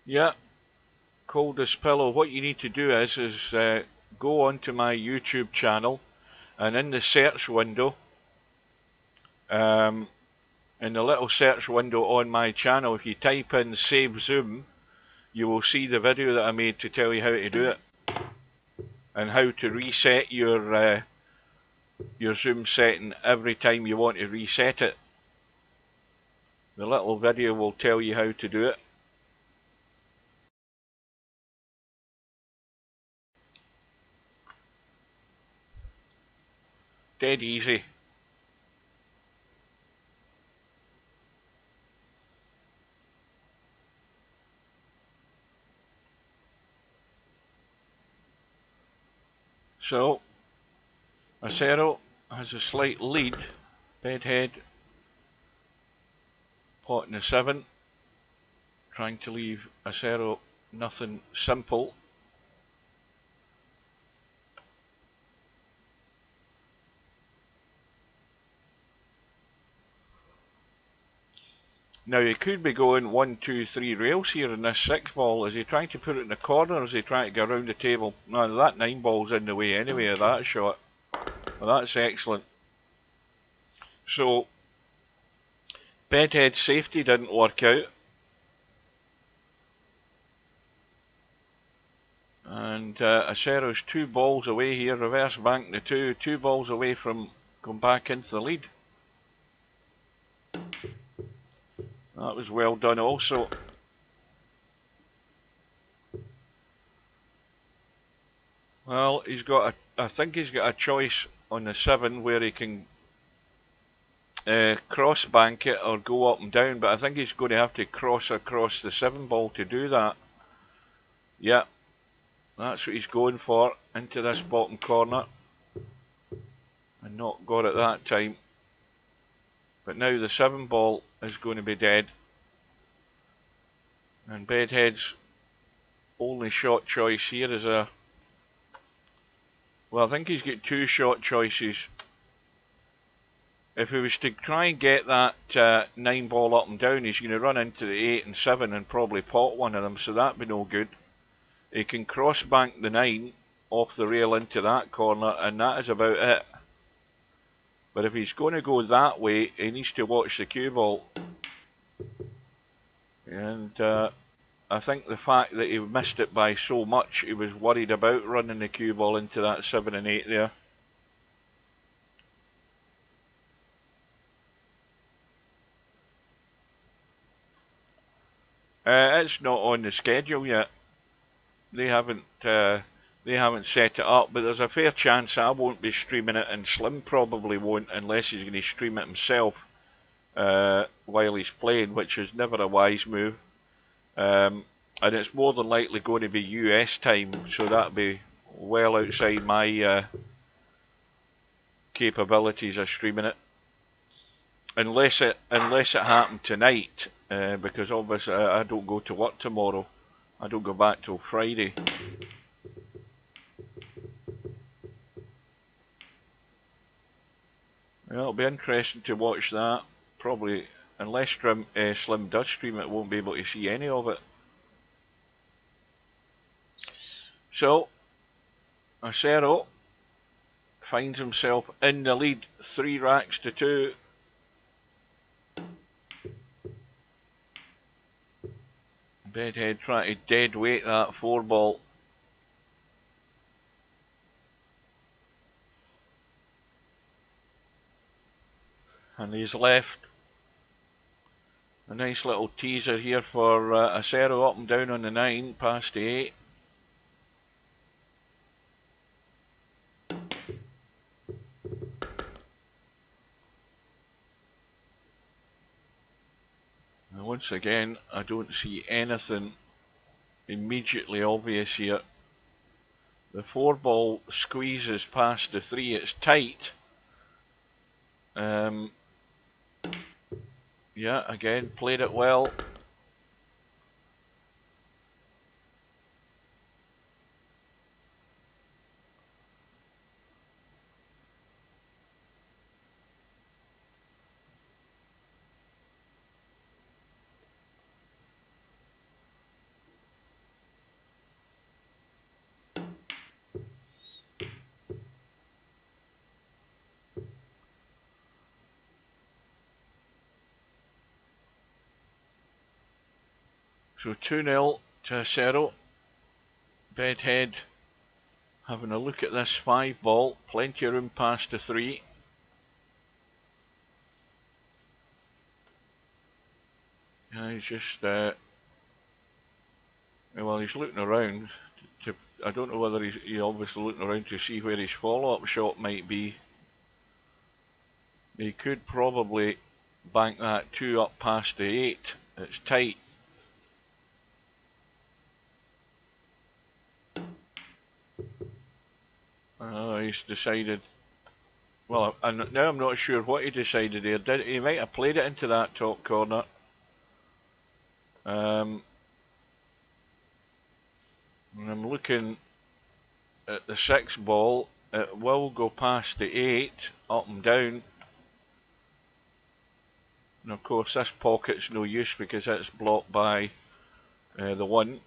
B: Yeah, Coldest Pillow. What you need to do is go onto my YouTube channel, and in the search window, in the little search window on my channel, if you type in Save Zoom, you will see the video that I made to tell you how to do it and how to reset your zoom setting every time you want to reset it. The little video will tell you how to do it. Dead easy. So, Acero has a slight lead. Bedhead potting a 7. Trying to leave Acero nothing simple. Now he could be going 1, 2, 3 rails here in this 6 ball. Is he trying to put it in the corner or is he trying to go around the table? No, that 9 ball's in the way anyway of that shot. Well, that's excellent. So, Bedhead's safety didn't work out. And Acero's 2 balls away here, reverse bank the 2 balls away from going back into the lead. That was well done also. Well, he's got I think he's got a choice on the 7 where he can cross bank it or go up and down, but I think he's going to have to cross across the 7 ball to do that. Yeah, that's what he's going for, into this bottom corner. And not got it that time. But now the 7 ball is going to be dead. And Bedhead's only shot choice here is a... Well, I think he's got 2 shot choices. If he was to try and get that 9 ball up and down, he's going to run into the 8 and 7 and probably pot one of them, so that'd be no good. He can cross bank the 9 off the rail into that corner, and that is about it. But if he's going to go that way, he needs to watch the cue ball. And I think the fact that he missed it by so much, he was worried about running the cue ball into that 7 and 8 there. It's not on the schedule yet. They haven't set it up, but there's a fair chance I won't be streaming it, and Slim probably won't unless he's going to stream it himself while he's playing, which is never a wise move. And it's more than likely going to be US time, so that'll be well outside my capabilities of streaming it. Unless it happened tonight, because obviously I don't go to work tomorrow. I don't go back till Friday. Well, it'll be interesting to watch that. Probably, unless Slim does stream it, won't be able to see any of it. So, Acero finds himself in the lead, 3 racks to 2. Bedhead trying to dead weight that 4 ball. And he's left a nice little teaser here for Acero up and down on the 9, past the 8. And once again, I don't see anything immediately obvious here. The 4 ball squeezes past the 3, it's tight. Yeah, again, played it well. So 2-0 to Acero. Bedhead having a look at this 5 ball, plenty of room past the 3. Yeah, he's just, well, he's looking around. I don't know whether he's obviously looking around to see where his follow-up shot might be. He could probably bank that 2 up past the 8. It's tight. He's decided. Well, now I'm not sure what he decided there. He might have played it into that top corner. And I'm looking at the 6 ball. It will go past the 8, up and down. And of course this pocket's no use because it's blocked by the 1.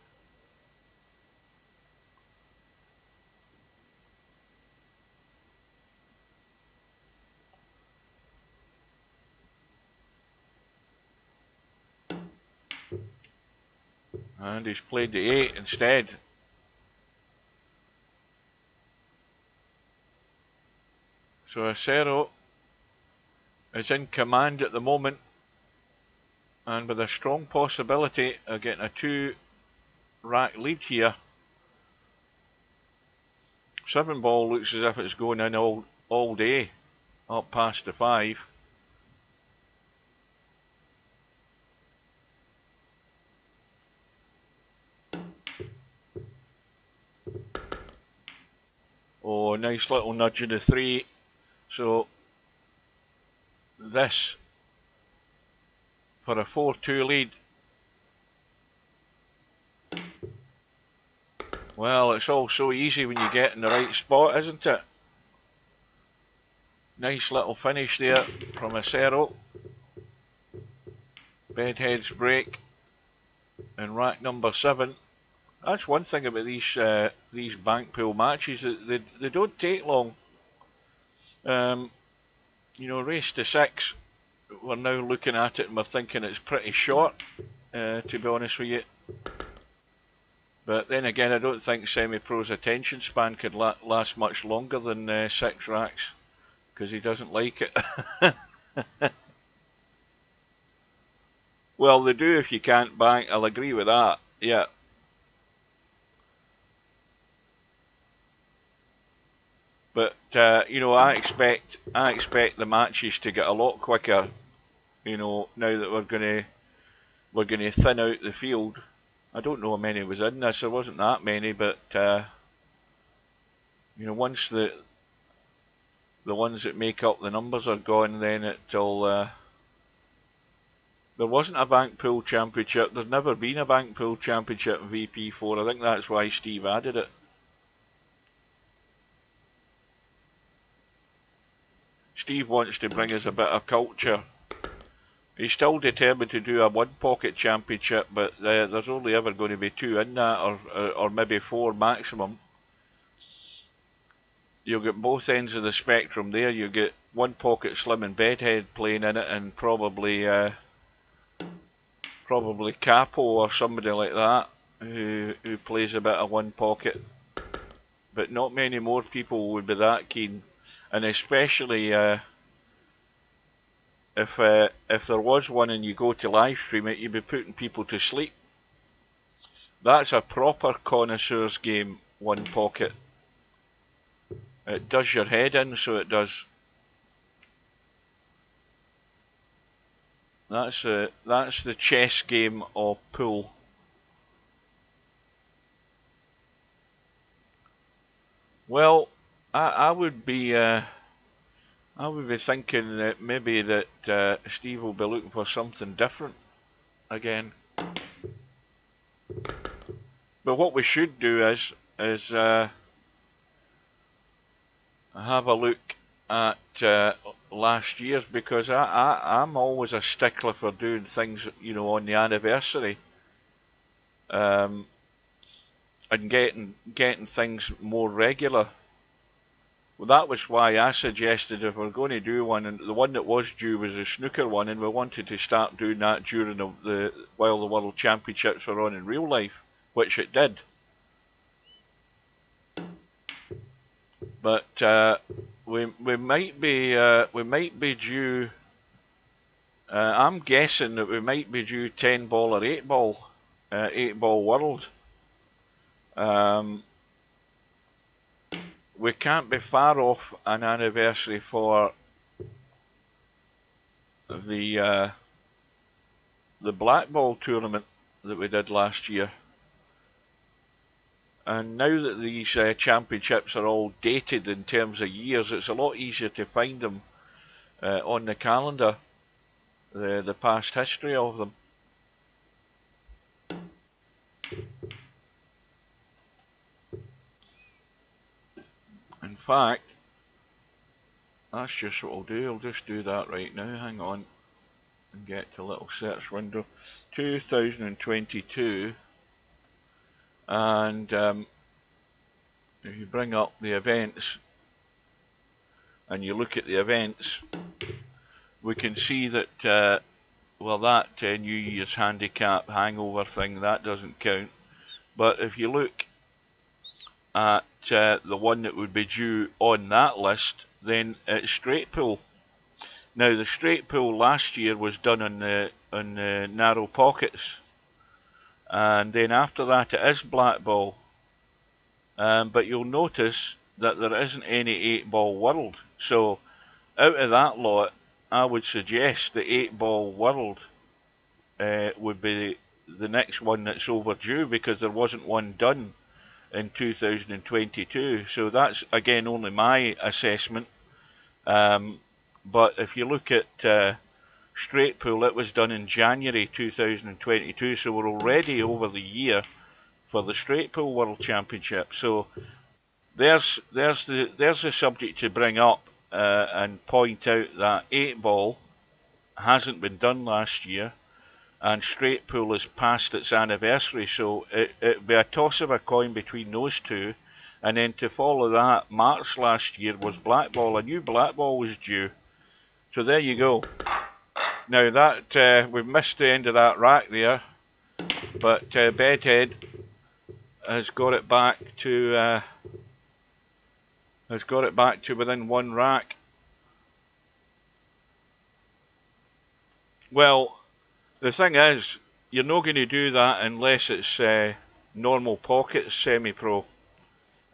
B: And he's played the 8 instead. So Acero is in command at the moment, and with a strong possibility of getting a 2-rack lead here. 7 ball looks as if it's going in all day, up past the 5. Oh, nice little nudge in the 3. So this for a 4-2 lead. Well, it's all so easy when you get in the right spot, isn't it? Nice little finish there from Acero. Bedhead's break in rack number 7. That's one thing about these bank pool matches, that they don't take long. You know, race to 6, we're now looking at it and we're thinking it's pretty short, to be honest with you. But then again, I don't think Semi-Pro's attention span could last much longer than 6 racks, because he doesn't like it. Well, they do if you can't bank, I'll agree with that, yeah. But you know, I expect the matches to get a lot quicker. You know, now that we're gonna thin out the field. I don't know how many was in this. There wasn't that many, but you know, once the ones that make up the numbers are gone, then it'll. There wasn't a bank pool championship. There's never been a bank pool championship in VP4. I think that's why Steve added it. Steve wants to bring us a bit of culture. He's still determined to do a 1-pocket championship, but there's only ever going to be 2 in that, or maybe 4 maximum. You'll get both ends of the spectrum there. You get 1-pocket Slim and Bedhead playing in it, and probably Capo or somebody like that who plays a bit of 1-pocket. But not many more people would be that keen. And especially if there was one and you go to live stream it, you'd be putting people to sleep. That's a proper connoisseur's game, 1-pocket. It does your head in, so it does. That's the chess game of pool. Well, I would be thinking that maybe that Steve will be looking for something different again. But what we should do is have a look at last year's, because I'm always a stickler for doing things, you know, on the anniversary, and getting things more regular. Well, that was why I suggested if we're going to do one, and the one that was due was a snooker one, and we wanted to start doing that during while the World Championships were on in real life, which it did. But we might be due. I'm guessing that we might be due 10 ball or 8 ball, 8 ball world. We can't be far off an anniversary for the black ball tournament that we did last year. And now that these championships are all dated in terms of years, it's a lot easier to find them on the calendar, the past history of them. In fact, that's just what I'll do. I'll just do that right now. Hang on. And get to a little search window. 2022. And if you bring up the events and you look at the events, we can see that, well, that New Year's handicap hangover thing, that doesn't count. But if you look at the one that would be due on that list, then it's straight pull. Now the straight pull last year was done on the narrow pockets, and then after that it is black ball. But you'll notice that there isn't any 8-ball world. So out of that lot, I would suggest the 8-ball world would be the next one that's overdue, because there wasn't one done in 2022. So that's again only my assessment. But if you look at straight pull, it was done in January 2022, so we're already over the year for the straight pull world championship. So there's the subject to bring up and point out that 8-ball hasn't been done last year, and straight pull is past its anniversary, so it'd be a toss of a coin between those two. And then to follow that, March last year was black ball. A new black ball was due. So there you go. Now that we've missed the end of that rack there, but Bedhead has got it back to within one rack. Well, the thing is, you're not going to do that unless it's normal pockets semi-pro.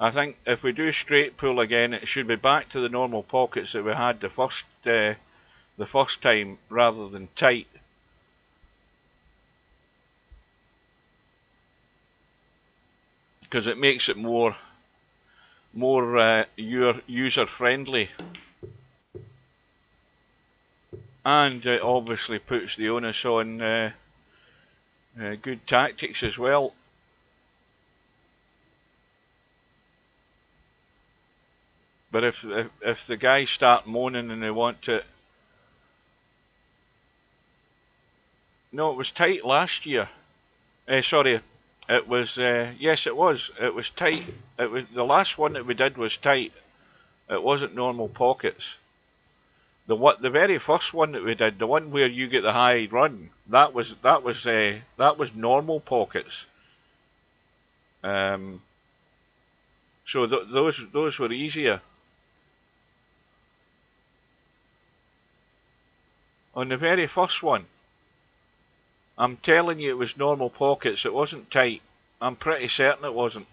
B: I think if we do straight pull again, it should be back to the normal pockets that we had the first time, rather than tight. Because it makes it more user friendly, and it obviously puts the onus on good tactics as well. But if the guys start moaning and they want to, no, it was tight last year. Sorry, it was yes, it was tight. It was the last one that we did was tight. It wasn't normal pockets. The very first one that we did, the one where you get the high run, that was normal pockets. So those were easier. On the very first one, I'm telling you, it was normal pockets. It wasn't tight. I'm pretty certain it wasn't.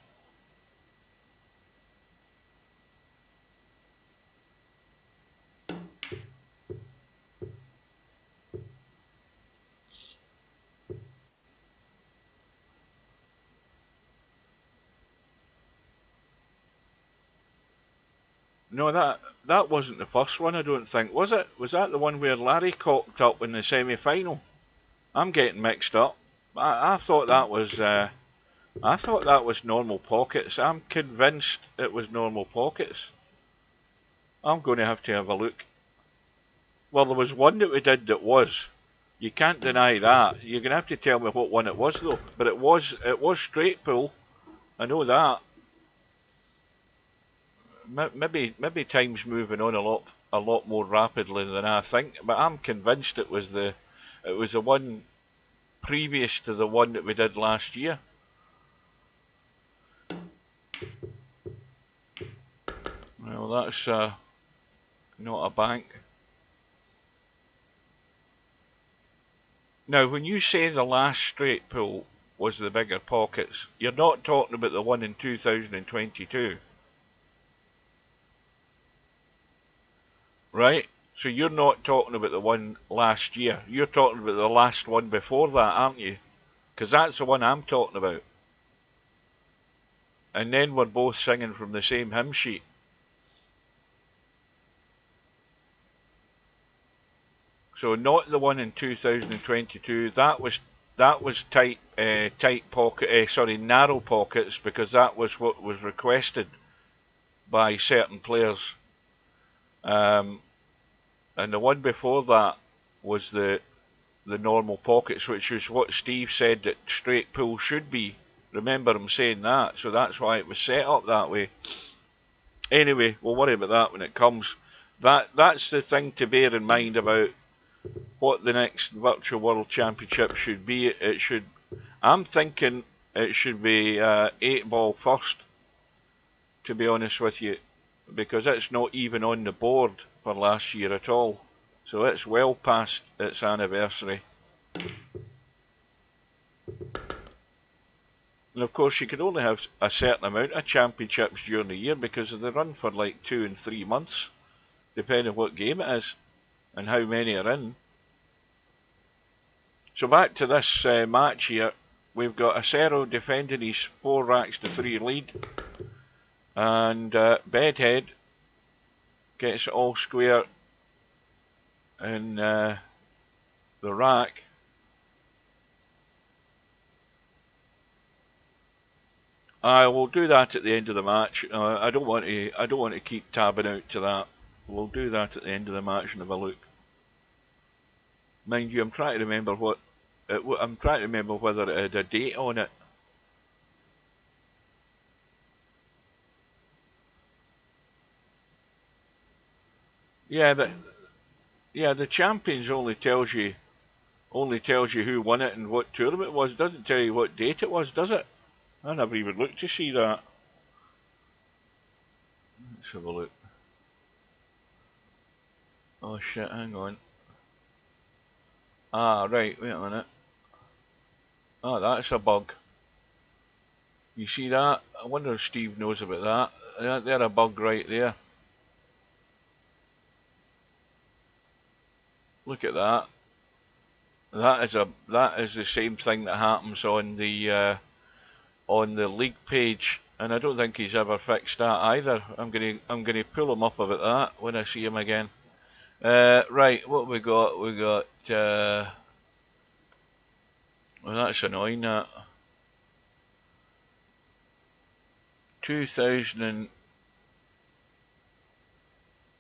B: No, that wasn't the first one, I don't think. Was it? Was that the one where Larry cocked up in the semi-final? I'm getting mixed up. I thought that was normal pockets. I'm convinced it was normal pockets. I'm going to have a look. Well, there was one that we did that was. You can't deny that. You're going to have to tell me what one it was though. But it was straight pull. I know that. Maybe time's moving on a lot more rapidly than I think, but I'm convinced it was the one previous to the one that we did last year. Well, that's not a bank. Now, when you say the last straight pull was the bigger pockets, you're not talking about the one in 2022. Right? So you're not talking about the one last year. You're talking about the last one before that, aren't you? Because that's the one I'm talking about. And then we're both singing from the same hymn sheet. So not the one in 2022. That was tight pocket. Narrow pockets, because that was what was requested by certain players. And the one before that was the normal pockets, which is what Steve said that straight pull should be. Remember him saying that, so that's why it was set up that way. Anyway, we'll worry about that when it comes. That's the thing to bear in mind about what the next Virtual World Championship should be. I'm thinking it should be 8-ball first, to be honest with you, because it's not even on the board for last year at all. So it's well past its anniversary. And of course you could only have a certain amount of championships during the year because they run for like 2 and 3 months, depending on what game it is and how many are in. So back to this match here, we've got Acero defending his 4 racks to 3 lead, and Bedhead gets it all square in the rack. I will do that at the end of the match. I don't want to keep tabbing out to that. We'll do that at the end of the match and have a look. Mind you, I'm trying to remember whether it had a date on it. Yeah, the champions only tells you who won it and what tournament it was. It doesn't tell you what date it was, does it? I never even looked to see that. Let's have a look. Oh shit, hang on. Ah, right, wait a minute. Ah, that's a bug. You see that? I wonder if Steve knows about that. They're a bug right there. Look at that. That is the same thing that happens on the league page, and I don't think he's ever fixed that either. I'm gonna pull him up about that when I see him again. Right, what we got? We got. Well, that's annoying. That 2000 and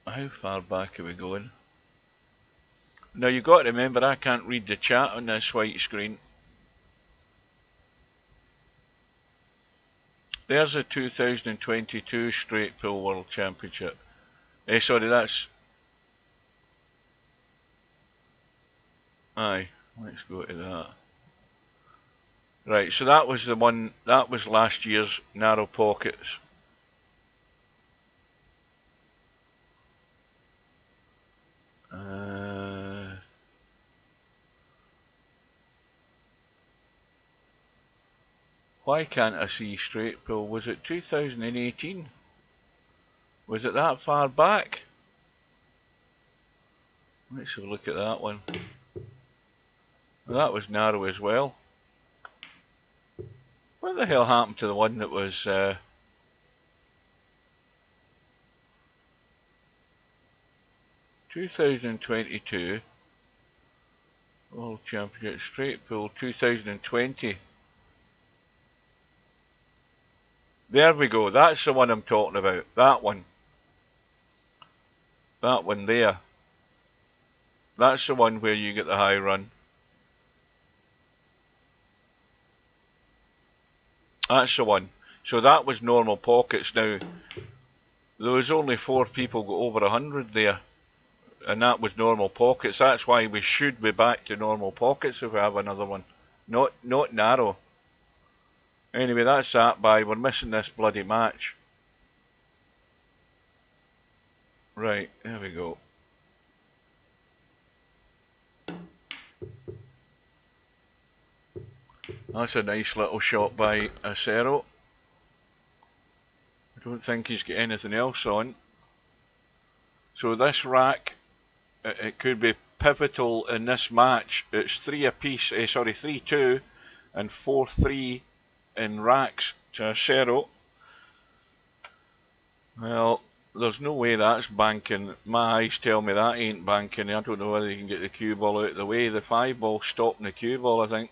B: how far back are we going? Now you got to remember, I can't read the chat on this white screen. There's a 2022 Straight Pull World Championship. Sorry, that's... Aye, let's go to that. Right, so that was the one, that was last year's Narrow Pockets. Why can't I see Straight Pull? Was it 2018? Was it that far back? Let's have a look at that one. Well, that was narrow as well. What the hell happened to the one that was 2022 World Championship Straight Pull 2020? There we go, that's the one I'm talking about, that one. That one there. That's the one where you get the high run. That's the one. So that was normal pockets. Now, there was only 4 people got over 100 there. And that was normal pockets. That's why we should be back to normal pockets if we have another one. Not narrow. Anyway, that's that by. We're missing this bloody match. Right, there we go. That's a nice little shot by Acero. I don't think he's got anything else on. So this rack it could be pivotal in this match. It's 3 apiece, 3-2 and 4-3 in racks to acero. Well, there's no way that's banking. My eyes tell me that ain't banking. I don't know whether you can get the cue ball out of the way. The 5 ball stopping the cue ball, I think.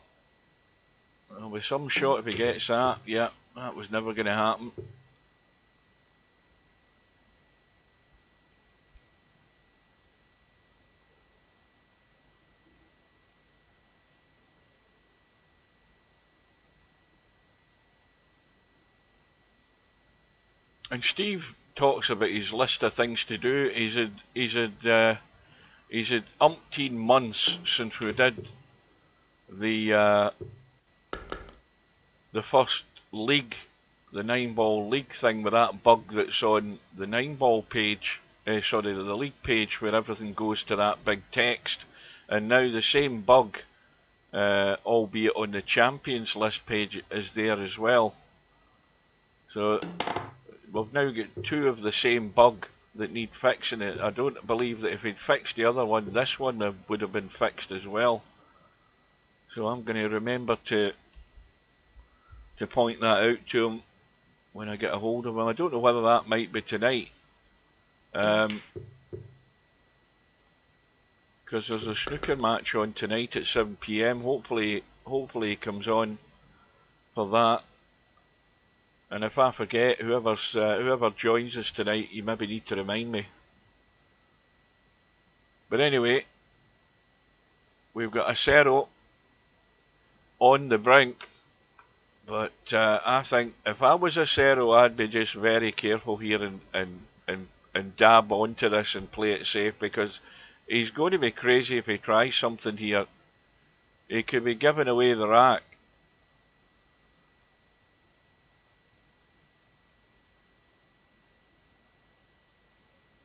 B: There'll be some shot if he gets that. Yeah, that was never going to happen. And Steve talks about his list of things to do. He's had umpteen months since we did the first league, the 9-ball league thing with that bug that's on the 9-ball page. Sorry, the league page where everything goes to that big text. And now the same bug, albeit on the champions list page, is there as well. So we've now got 2 of the same bug that need fixing. I don't believe that if he'd fixed the other one, this one would have been fixed as well. So I'm going to remember to point that out to him when I get a hold of him. I don't know whether that might be tonight, because there's a snooker match on tonight at 7 PM. Hopefully he comes on for that. And if I forget, whoever joins us tonight, you maybe need to remind me. But anyway, we've got acero on the brink. But I think if I was acero, I'd be just very careful here and dab onto this and play it safe, because he's going to be crazy if he tries something here. He could be giving away the rack.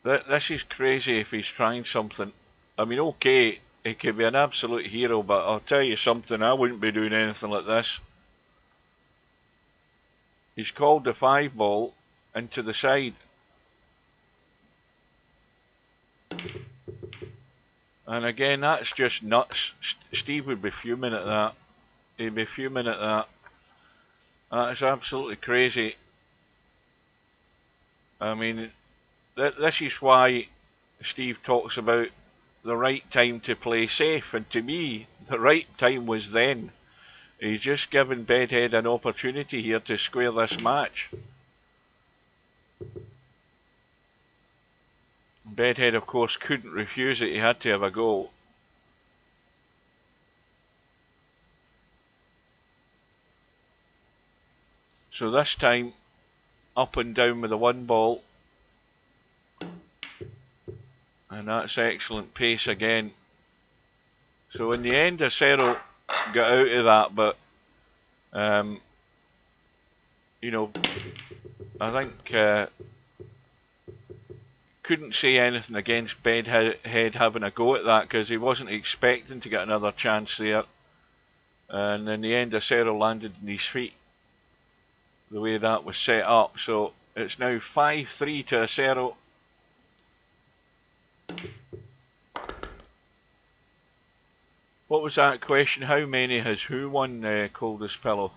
B: This is crazy if he's trying something. I mean, okay, he could be an absolute hero, but I'll tell you something, I wouldn't be doing anything like this. He's called the 5 ball into the side. And again, that's just nuts. Steve would be fuming at that. He'd be fuming at that. That's absolutely crazy. I mean, this is why Steve talks about the right time to play safe, and to me, the right time was then. He's just given Bedhead an opportunity here to square this match. Bedhead, of course, couldn't refuse it. He had to have a go. So this time, up and down with the 1 ball. And that's excellent pace again. So in the end, acero got out of that, but you know, I think couldn't say anything against Bedhead having a go at that, because he wasn't expecting to get another chance there. And in the end, acero landed in his feet the way that was set up. So it's now 5-3 to acero. What was that question? How many has who won, Coldest Pillow?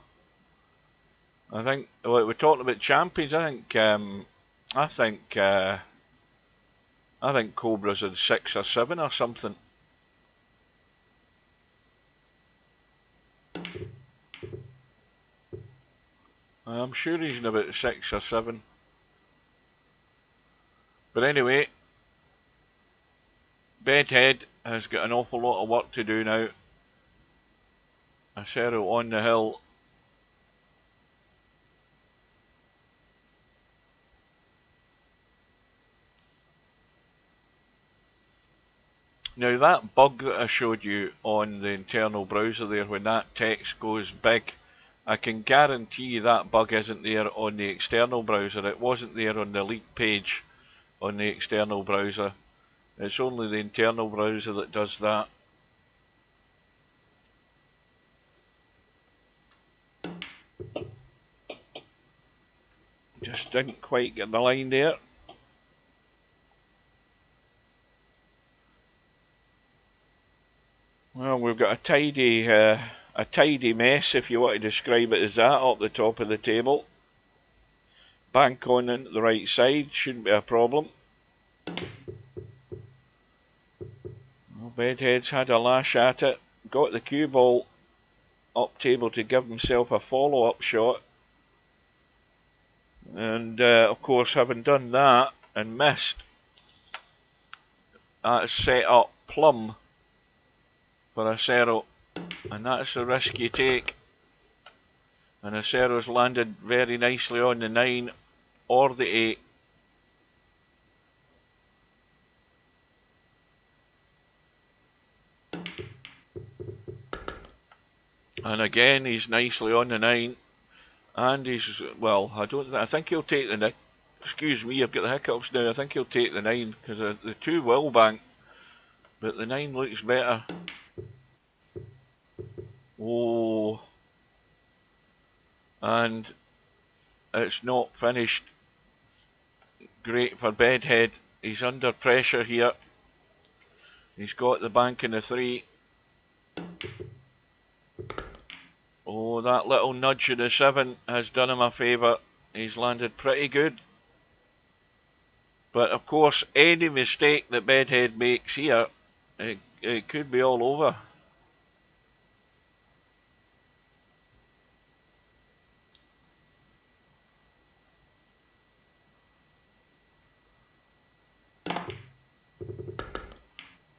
B: I think, well, we're talking about champions. I think Cobra's in 6 or 7 or something. I'm sure he's in about 6 or 7. But anyway, Bedhead has got an awful lot of work to do now. Acero on the hill. Now that bug that I showed you on the internal browser there, when that text goes big, I can guarantee that bug isn't there on the external browser. It wasn't there on the leak page on the external browser. It's only the internal browser that does that. Just didn't quite get the line there. Well, we've got a tidy mess, if you want to describe it as that, up the top of the table. Bank on into the right side, shouldn't be a problem. Well, Bedhead's had a lash at it, got the cue ball up table to give himself a follow-up shot. And of course, having done that and missed, that's set up plumb for acero, and that's the risk you take. And acero's landed very nicely on the 9 or the 8. And again, he's nicely on the 9, and he's, well, I think he'll take the, excuse me, I've got the hiccups now, I think he'll take the 9, because the 2 will bank, but the 9 looks better. Oh, and it's not finished. Great for Bedhead. He's under pressure here. He's got the bank in the 3. Oh, that little nudge in the 7 has done him a favour. He's landed pretty good. But of course, any mistake that Bedhead makes here, it could be all over.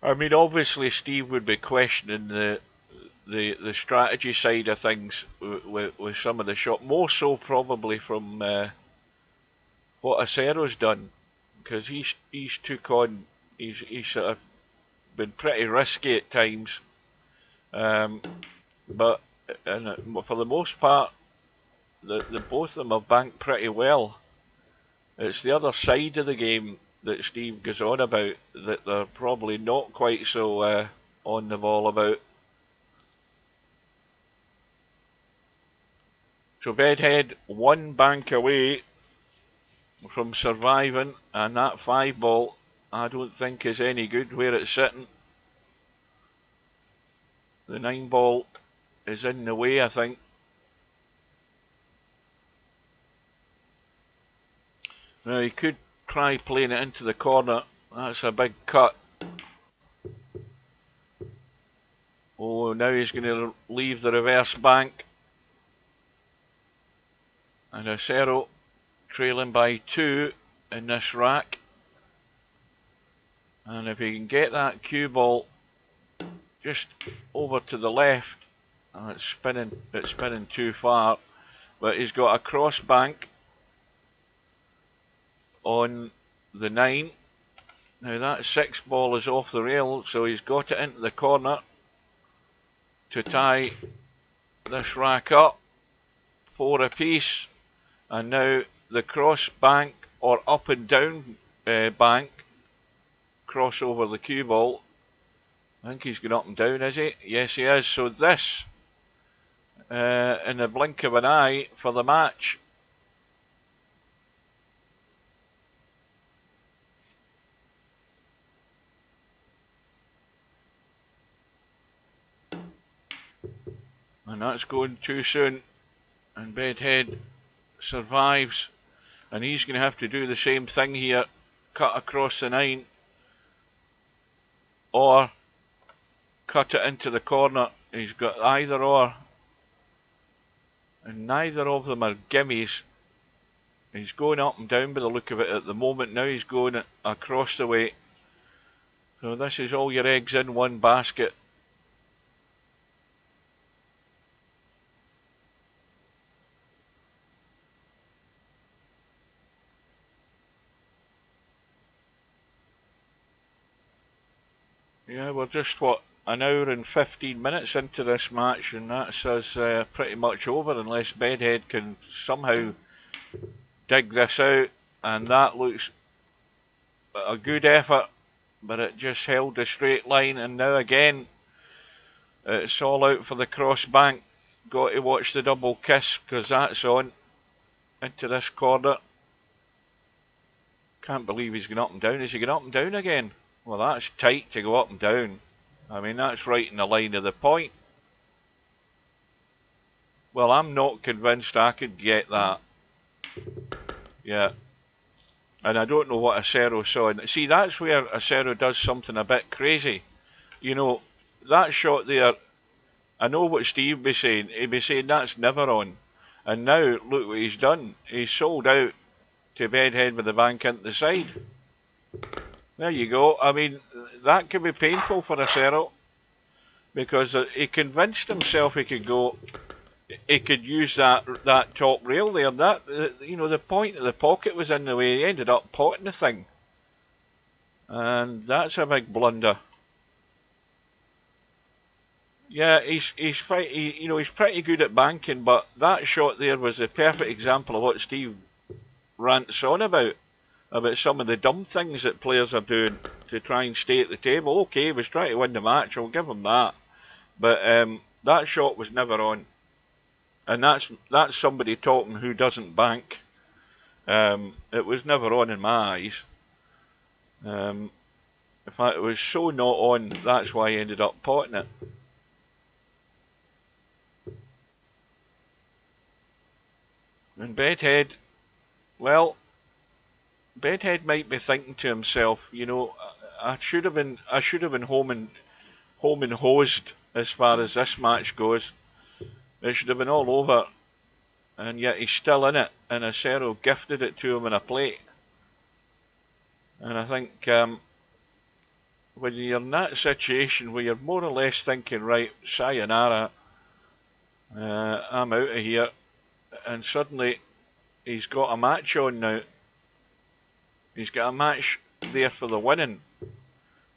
B: I mean, obviously Steve would be questioning the strategy side of things with some of the shot, more so probably from what Acero's done, because he's took on, he's sort of been pretty risky at times, but for the most part, the both of them have banked pretty well. It's the other side of the game that Steve goes on about that they're probably not quite so on the ball about. So Bedhead 1 bank away from surviving, and that 5 ball I don't think is any good where it's sitting. The 9 ball is in the way, I think. Now he could try playing it into the corner. That's a big cut. Oh, now he's going to leave the reverse bank. And acero trailing by 2 in this rack. And if he can get that cue ball just over to the left, it's spinning too far. But he's got a cross bank on the 9. Now that 6 ball is off the rail, so he's got it into the corner to tie this rack up. 4 apiece. And now the cross bank or up and down bank, cross over the cue ball. I think he's going up and down, is he? Yes, he is. So this, in the blink of an eye for the match. And that's going too soon. And Bedhead survives. And he's going to have to do the same thing here. Cut across the 9. Or cut it into the corner. He's got either or. And neither of them are gimmies. He's going up and down by the look of it at the moment. Now he's going across the way. So this is all your eggs in one basket. Yeah, we're just, what, an hour and 15 minutes into this match, and that's us pretty much over unless Bedhead can somehow dig this out. And that looks a good effort, but it just held a straight line. And now again, it's all out for the cross bank. Got to watch the double kiss, because that's on into this corner. Can't believe he's going up and down. Is he going up and down again? Well, that's tight to go up and down. I mean, that's right in the line of the point. Well, I'm not convinced I could get that. Yeah. And I don't know what Acero saw. And see, that's where Acero does something a bit crazy. You know, that shot there, I know what Steve would be saying. He'd be saying that's never on. And now, look what he's done. He's sold out to Bedhead with the bank into the side. There you go. I mean, that could be painful for Acero. Because he convinced himself he could go, he could use that top rail there. That you know, the point of the pocket was in the way. He ended up potting the thing, and that's a big blunder. Yeah, he's pretty good at banking, but that shot there was a perfect example of what Steve rants on about some of the dumb things that players are doing to try and stay at the table. Okay, he was trying to win the match. I'll give him that, but that shot was never on. And that's somebody talking who doesn't bank. It was never on in my eyes. In fact, it was so not on, that's why I ended up potting it. And Bedhead, well, Bedhead might be thinking to himself, you know, I should have been home and hosed as far as this match goes. It should have been all over. And yet he's still in it, and Acero gifted it to him in a plate. And I think when you're in that situation where you're more or less thinking, right, sayonara, I'm out of here, and suddenly he's got a match on now. He's got a match there for the winning.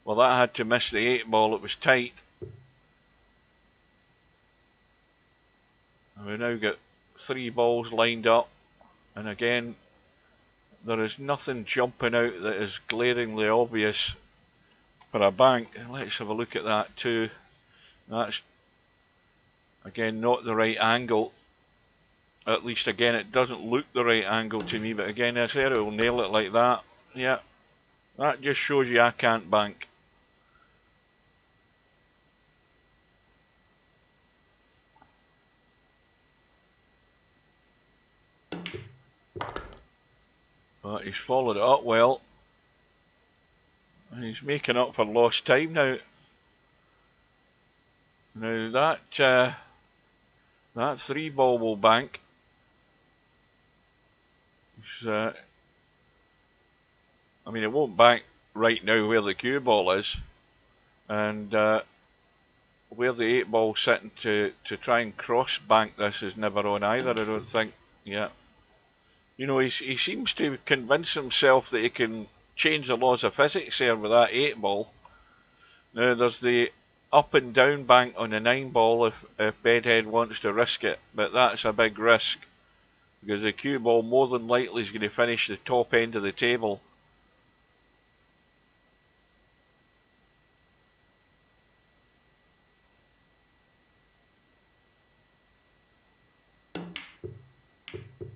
B: Well, that had to miss the 8 ball, it was tight. And we've now got 3 balls lined up, and again, there is nothing jumping out that is glaringly obvious for a bank. Let's have a look at that too. That's again not the right angle. At least again it doesn't look the right angle to me, but again Acero will nail it like that. Yeah, that just shows you I can't bank. But he's followed it up well. And he's making up for lost time now. Now that 3 ball will bank. I mean, it won't bank right now where the cue ball is, and where the 8 ball sitting to try and cross bank this is never on either. I don't think. Yeah, you know, he seems to convince himself that he can change the laws of physics here with that 8 ball. Now there's the up and down bank on the 9 ball if Bedhead wants to risk it, but that's a big risk because the cue ball more than likely is going to finish the top end of the table.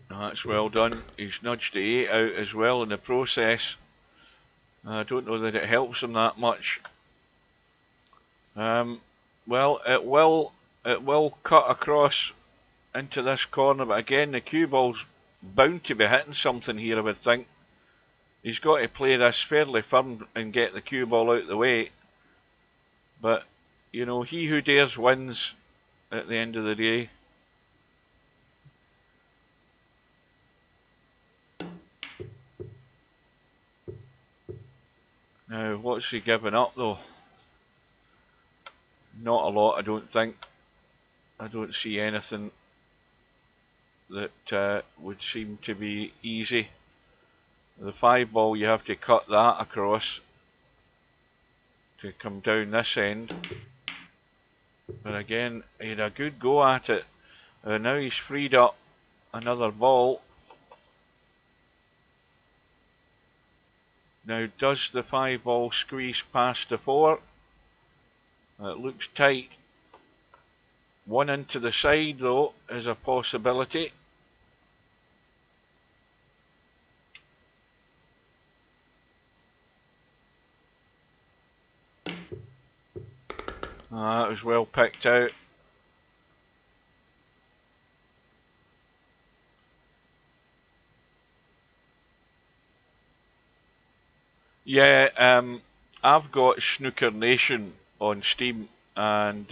B: That's well done. He's nudged the 8 out as well in the process. I don't know that it helps him that much. Well, it will cut across into this corner, but again the cue ball's bound to be hitting something here, I would think. He's got to play this fairly firm and get the cue ball out of the way. But, you know, he who dares wins at the end of the day. Now, what's he giving up though? Not a lot, I don't think. I don't see anything that would seem to be easy. The 5 ball, you have to cut that across to come down this end. But again, he had a good go at it. And now he's freed up another ball. Now, does the 5 ball squeeze past the 4? It looks tight. 1 into the side, though, is a possibility. That was well picked out. Yeah, I've got Snooker Nation on Steam, and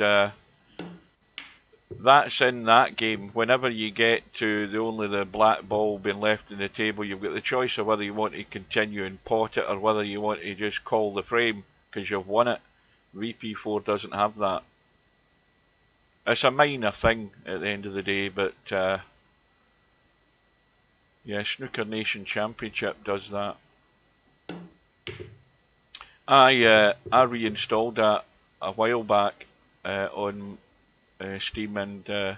B: that's in that game. Whenever you get to only the black ball being left on the table, you've got the choice of whether you want to continue and pot it or whether you want to just call the frame because you've won it. VP4 doesn't have that. It's a minor thing at the end of the day, but yeah, Snooker Nation Championship does that. I reinstalled that a while back on Steam, and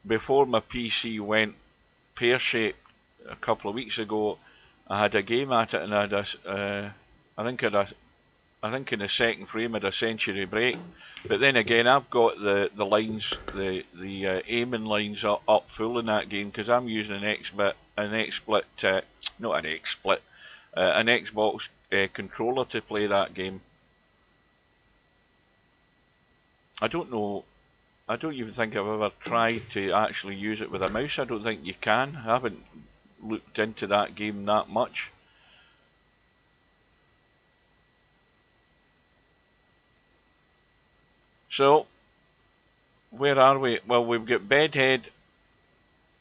B: before my PC went pear-shaped a couple of weeks ago, I had a game at it, and I had I think in the second frame I had a century break. But then again, I've got the lines, the aiming lines up full in that game because I'm using an Xbox controller to play that game. I don't know. I don't even think I've ever tried to actually use it with a mouse. I don't think you can. I haven't looked into that game that much. So, where are we? Well, we've got Bedhead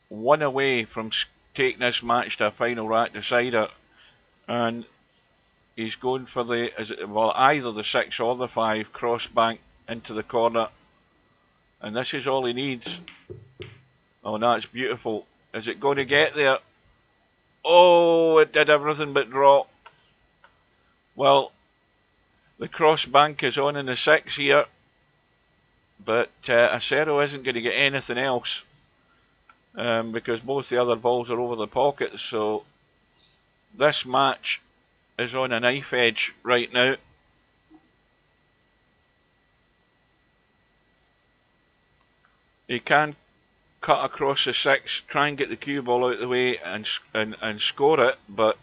B: 1 away from taking this match to a final rack decider, and he's going for either the 6 or the 5 cross bank into the corner, and this is all he needs. Oh, that's beautiful. Is it going to get there? Oh, it did everything but drop. Well, the cross bank is on in the 6 here, but Acero isn't going to get anything else because both the other balls are over the pockets. So this match is on a knife edge right now. He can cut across the 6, try and get the cue ball out of the way and score it, but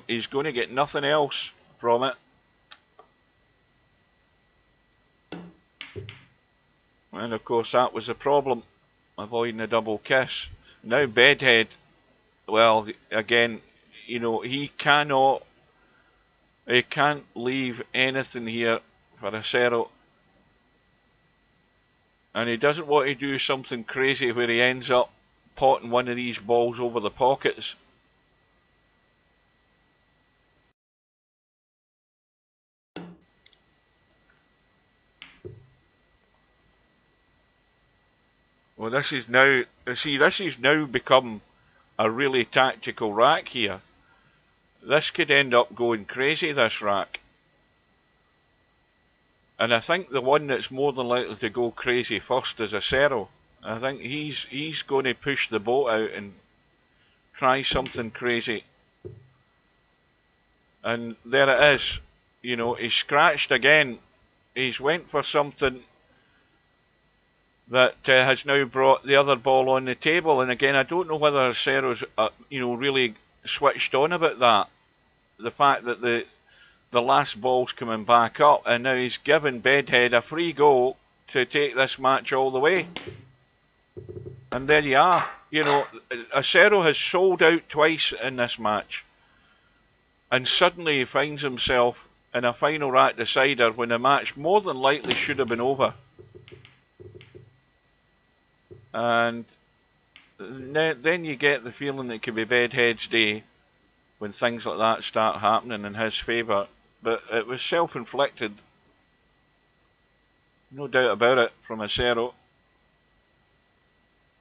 B: he's going to get nothing else from it. And of course that was the problem, avoiding a double kiss. Now Bedhead, well, again, you know, he can't leave anything here for Acero. And he doesn't want to do something crazy where he ends up potting one of these balls over the pockets. Well, this has now become a really tactical rack here. This could end up going crazy, this rack. And I think the one that's more than likely to go crazy first is Acero. I think he's going to push the boat out and try something crazy. And there it is. You know, he's scratched again. He's went for something that has now brought the other ball on the table. And again, I don't know whether Acero's really switched on about that. The fact that the last ball's coming back up, and now he's given Bedhead a free go to take this match all the way. And there you are. You know, Acero has sold out twice in this match, and suddenly he finds himself in a final rack decider when the match more than likely should have been over. And then you get the feeling that it could be Bedhead's day when things like that start happening in his favour. But it was self-inflicted, no doubt about it, from Acero.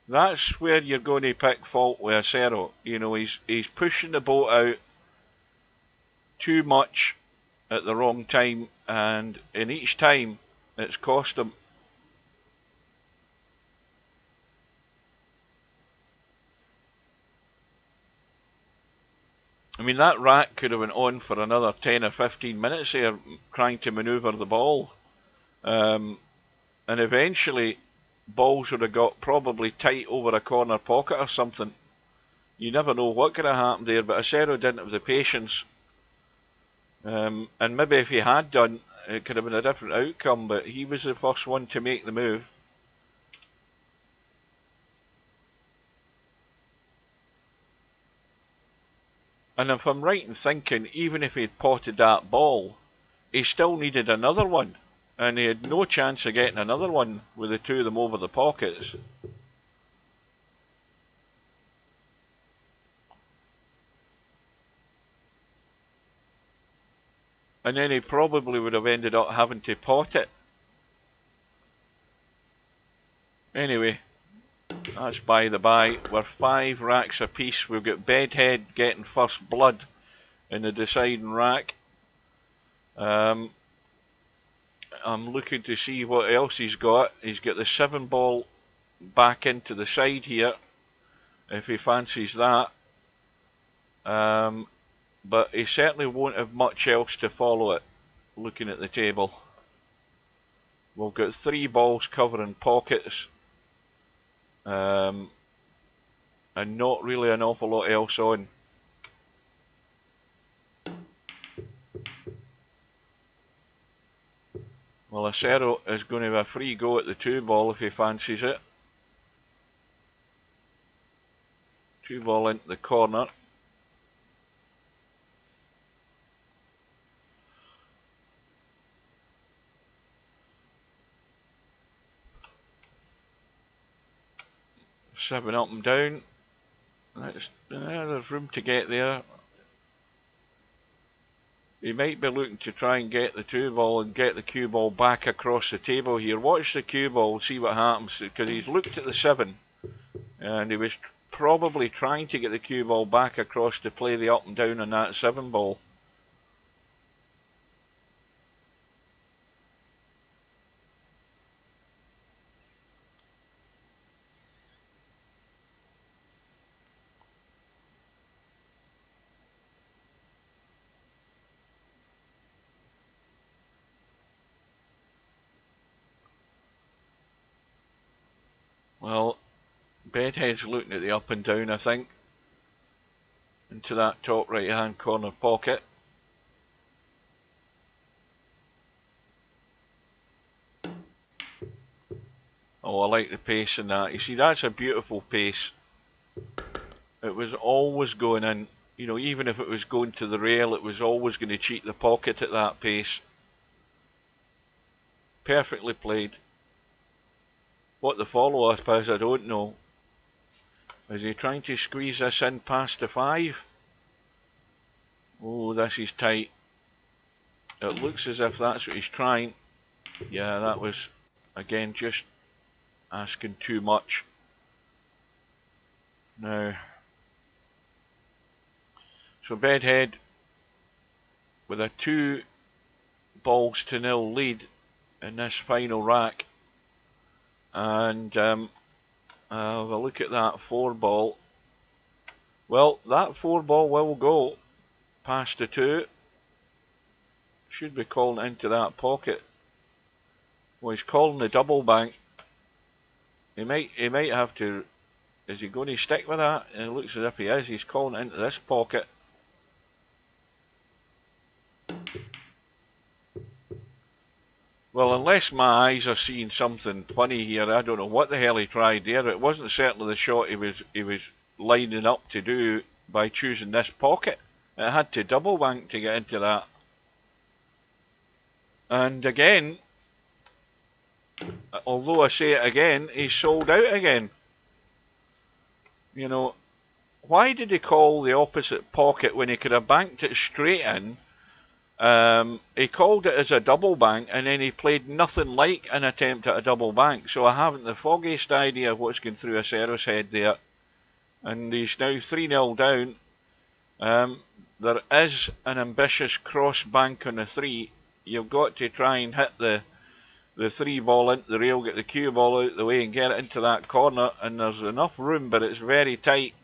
B: That's where you're going to pick fault with Acero. You know, he's pushing the boat out too much at the wrong time, and in each time it's cost him. I mean, that rack could have went on for another 10 or 15 minutes here, trying to manoeuvre the ball. And eventually, balls would have got probably tight over a corner pocket or something. You never know what could have happened there, but Acero didn't have the patience. And maybe if he had done, it could have been a different outcome, but he was the first one to make the move. And if I'm right in thinking, even if he'd potted that ball, he still needed another one. And he had no chance of getting another one with the two of them over the pockets. And then he probably would have ended up having to pot it. Anyway, that's by the by. We're 5 racks apiece. We've got Bedhead getting first blood in the deciding rack. I'm looking to see what else he's got. He's got the 7 ball back into the side here, if he fancies that. But he certainly won't have much else to follow it, looking at the table. We've got 3 balls covering pockets. And not really an awful lot else on. Well, Acero is going to have a free go at the 2 ball if he fancies it. 2 ball into the corner. Seven up and down. There's room to get there. He might be looking to try and get the 2 ball and get the cue ball back across the table here. Watch the cue ball, see what happens, because he's looked at the 7 and he was probably trying to get the cue ball back across to play the up and down on that 7 ball. Well, Bedhead's looking at the up and down, I think, into that top right hand corner pocket. Oh, I like the pace in that. You see, that's a beautiful pace. It was always going in. You know, even if it was going to the rail, it was always going to cheat the pocket at that pace. Perfectly played. What the follow-up is, I don't know. Is he trying to squeeze this in past the 5? Oh, this is tight. It looks as if that's what he's trying. Yeah, that was, again, just asking too much. Now, so Bedhead with a 2 balls to 0 lead in this final rack. And have a look at that 4 ball. Well, that 4 ball will go past the 2. Should be calling into that pocket. Well, he's calling the double bank. He might have to. Is he going to stick with that? It looks as if he is. He's calling into this pocket. Well, unless my eyes are seeing something funny here, I don't know what the hell he tried there. It wasn't certainly the shot he was lining up to do by choosing this pocket. It had to double bank to get into that. And again, although I say it again, he's sold out again. You know, why did he call the opposite pocket when he could have banked it straight in? He called it as a double bank, and then he played nothing like an attempt at a double bank. So I haven't the foggiest idea of what's going through Acero's head there. And he's now 3-0 down. There is an ambitious cross bank on the 3. You've got to try and hit the 3 ball into the rail, get the cue ball out of the way and get it into that corner. And there's enough room, but it's very tight.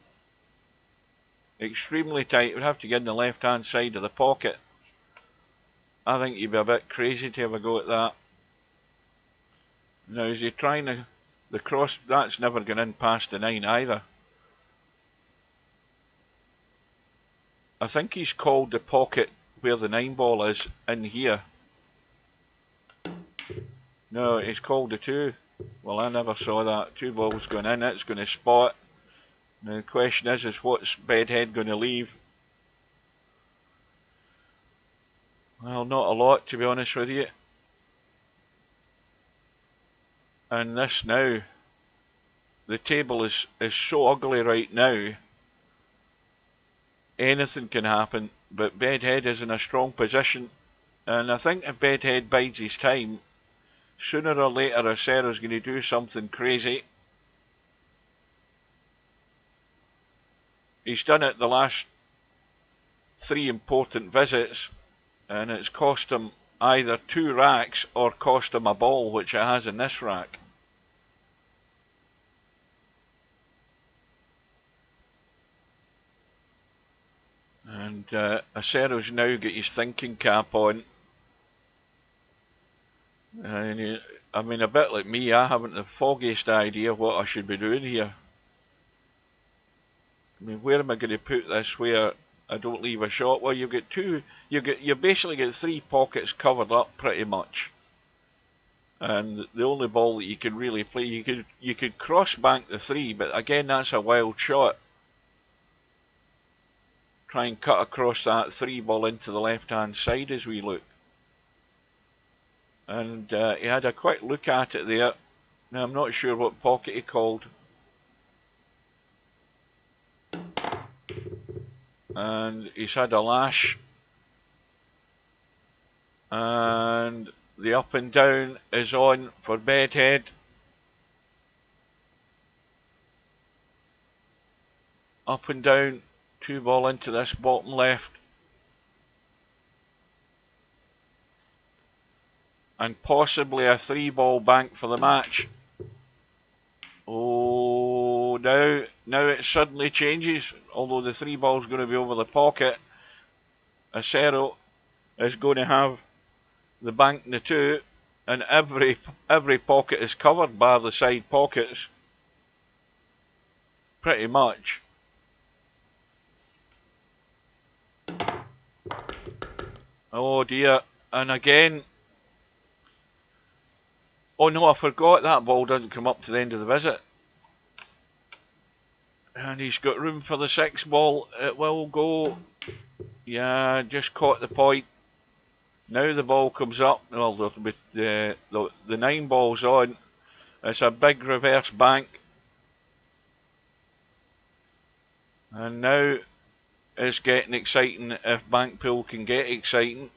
B: Extremely tight. We'd have to get in the left hand side of the pocket. I think you'd be a bit crazy to have a go at that. Now, is he trying the cross? That's never gone in past the 9 either. I think he's called the pocket where the 9 ball is in here. No, he's called a 2. Well, I never saw that. 2 balls going in, it's going to spot. Now the question is what's Bedhead going to leave? Well, not a lot, to be honest with you. And this now, the table is so ugly right now. Anything can happen, but Bedhead is in a strong position. And I think if Bedhead bides his time, sooner or later Acero's going to do something crazy. He's done it the last 3 important visits, and it's cost him either 2 racks or cost him a ball, which it has in this rack. And Acero's now got his thinking cap on. And I mean, a bit like me, I haven't the foggiest idea what I should be doing here. I mean, where am I going to put this where I don't leave a shot? Well, you basically get 3 pockets covered up pretty much. And the only ball that you can really play, you could cross bank the 3, but again that's a wild shot. Try and cut across that 3 ball into the left hand side as we look. And he had a quick look at it there. Now I'm not sure what pocket he called. And he's had a lash. And the up and down is on for Bedhead. Up and down, 2 ball into this bottom left. And possibly a 3 ball bank for the match. Oh, now it suddenly changes. Although the 3 ball's going to be over the pocket, Acero is going to have the bank in the 2, and every pocket is covered by the side pockets. Pretty much. Oh dear, and again. Oh no, I forgot that ball doesn't come up to the end of the visit. And he's got room for the 6 ball. It will go. Yeah, just caught the point. Now the ball comes up. Well, the 9 ball's on. It's a big reverse bank. And now it's getting exciting if bank pool can get exciting,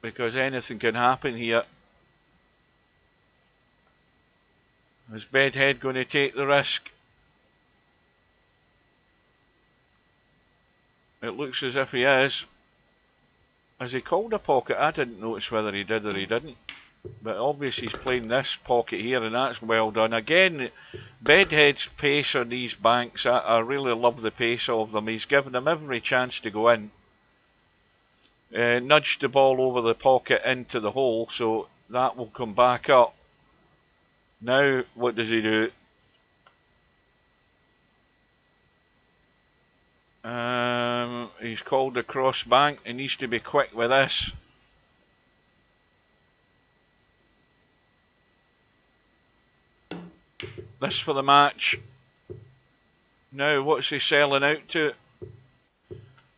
B: because anything can happen here. Is Bedhead going to take the risk? It looks as if he is. Has he called a pocket? I didn't notice whether he did or he didn't. But obviously he's playing this pocket here, and that's well done. Again, Bedhead's pace on these banks, I really love the pace of them. He's given them every chance to go in. Nudged the ball over the pocket into the hole, so that will come back up. Now, what does he do? He's called a cross bank. He needs to be quick with this. This for the match. Now, what's he selling out to?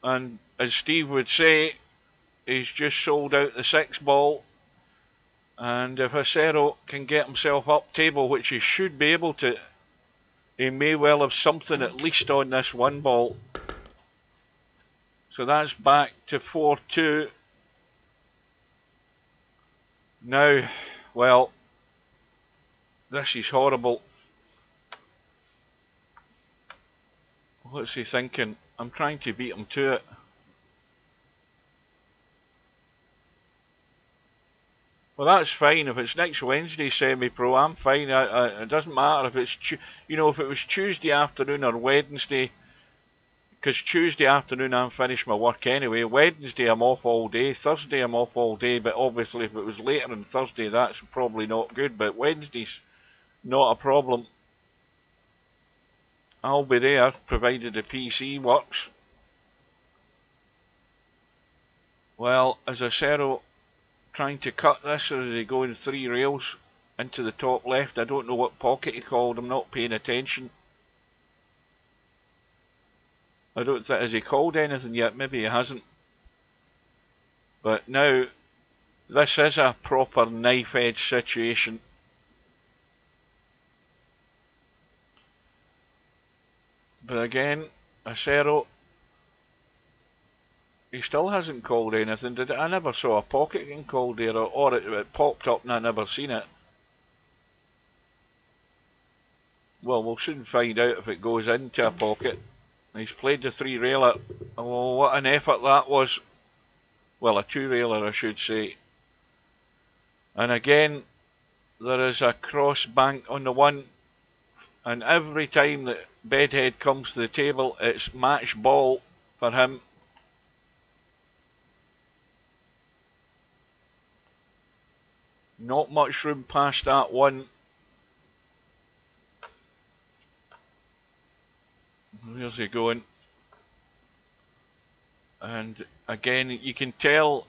B: And as Steve would say, he's just sold out the 6 ball. And if Acero can get himself up table, which he should be able to, he may well have something at least on this 1 ball. So that's back to 4-2. Now, well, this is horrible. What's he thinking? I'm trying to beat him to it. Well, that's fine. If it's next Wednesday semi-pro, I'm fine. It doesn't matter if it's, if it was Tuesday afternoon or Wednesday, because Tuesday afternoon I'm finished my work anyway. Wednesday I'm off all day. Thursday I'm off all day. But obviously if it was later on Thursday, that's probably not good. But Wednesday's not a problem. I'll be there, provided the PC works. Well, is Acero trying to cut this, or is he going 3 rails? into the top left. I don't know what pocket he called. I'm not paying attention. I don't think, has he called anything yet? Maybe he hasn't. But now, this is a proper knife edge situation. But again, Acero, he still hasn't called anything, did it? I never saw a pocket getting called there, or it popped up and I never seen it. Well, we'll soon find out if it goes into a pocket. He's played the 3-railer. Oh, what an effort that was. Well, a 2-railer, I should say. And again, there is a cross bank on the 1. And every time that Bedhead comes to the table, it's match ball for him. Not much room past that 1. Where's he going? And again, you can tell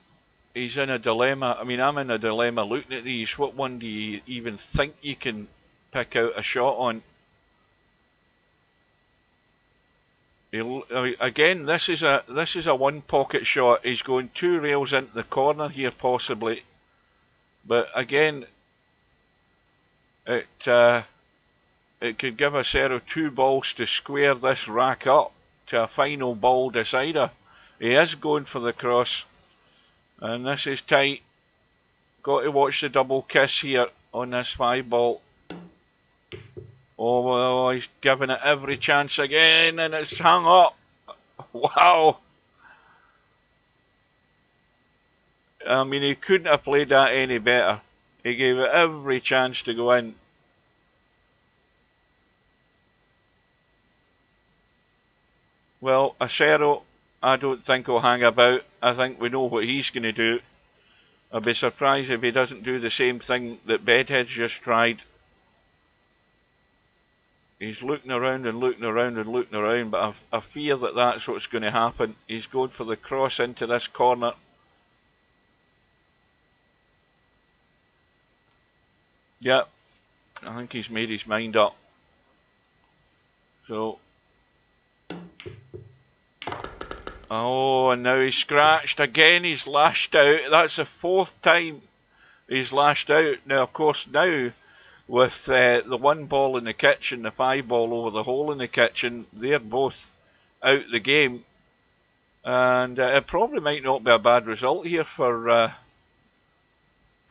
B: he's in a dilemma. I mean, I'm in a dilemma looking at these. What one do you even think you can pick out a shot on? Again, this is a 1 pocket shot. He's going 2 rails into the corner here, possibly. But again, it could give Acero 2 balls to square this rack up to a final ball decider. He is going for the cross, and this is tight. Got to watch the double kiss here on this 5 ball. Oh, well, he's giving it every chance again, and it's hung up. Wow. I mean, he couldn't have played that any better. He gave it every chance to go in. Well, Acero, I don't think he'll hang about. I think we know what he's going to do. I'd be surprised if he doesn't do the same thing that Bedhead's just tried. He's looking around and looking around and looking around, but I fear that that's what's going to happen. He's going for the cross into this corner. Yep, I think he's made his mind up. So, oh, and now he's scratched again. He's lashed out. That's the 4th time he's lashed out. Now, of course, now with the 1 ball in the kitchen, the 5 ball over the hole in the kitchen, they're both out the game. And it probably might not be a bad result here for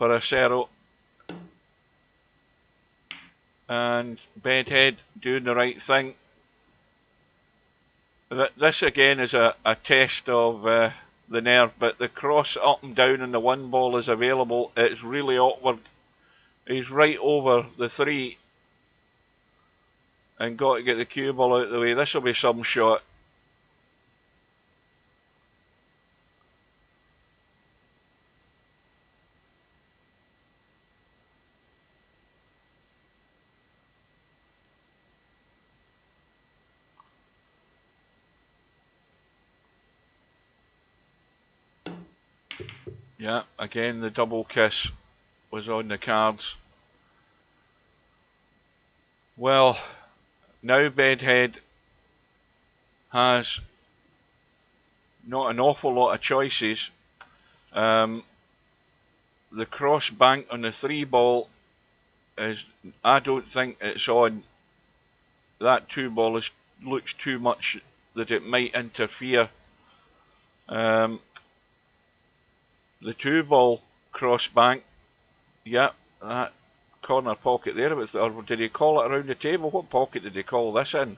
B: Acero. And Bedhead doing the right thing. This again is a test of the nerve, but the cross up and down and the 1 ball is available. It's really awkward. He's right over the 3 and got to get the cue ball out of the way. This will be some shot. Yeah, again the double kiss was on the cards. Well, now Bedhead has not an awful lot of choices. The cross bank on the 3 ball is, I don't think it's on. That 2 ball looks too much that it might interfere. The 2 ball cross bank, yeah, that corner pocket there, or did he call it around the table? What pocket did he call this in?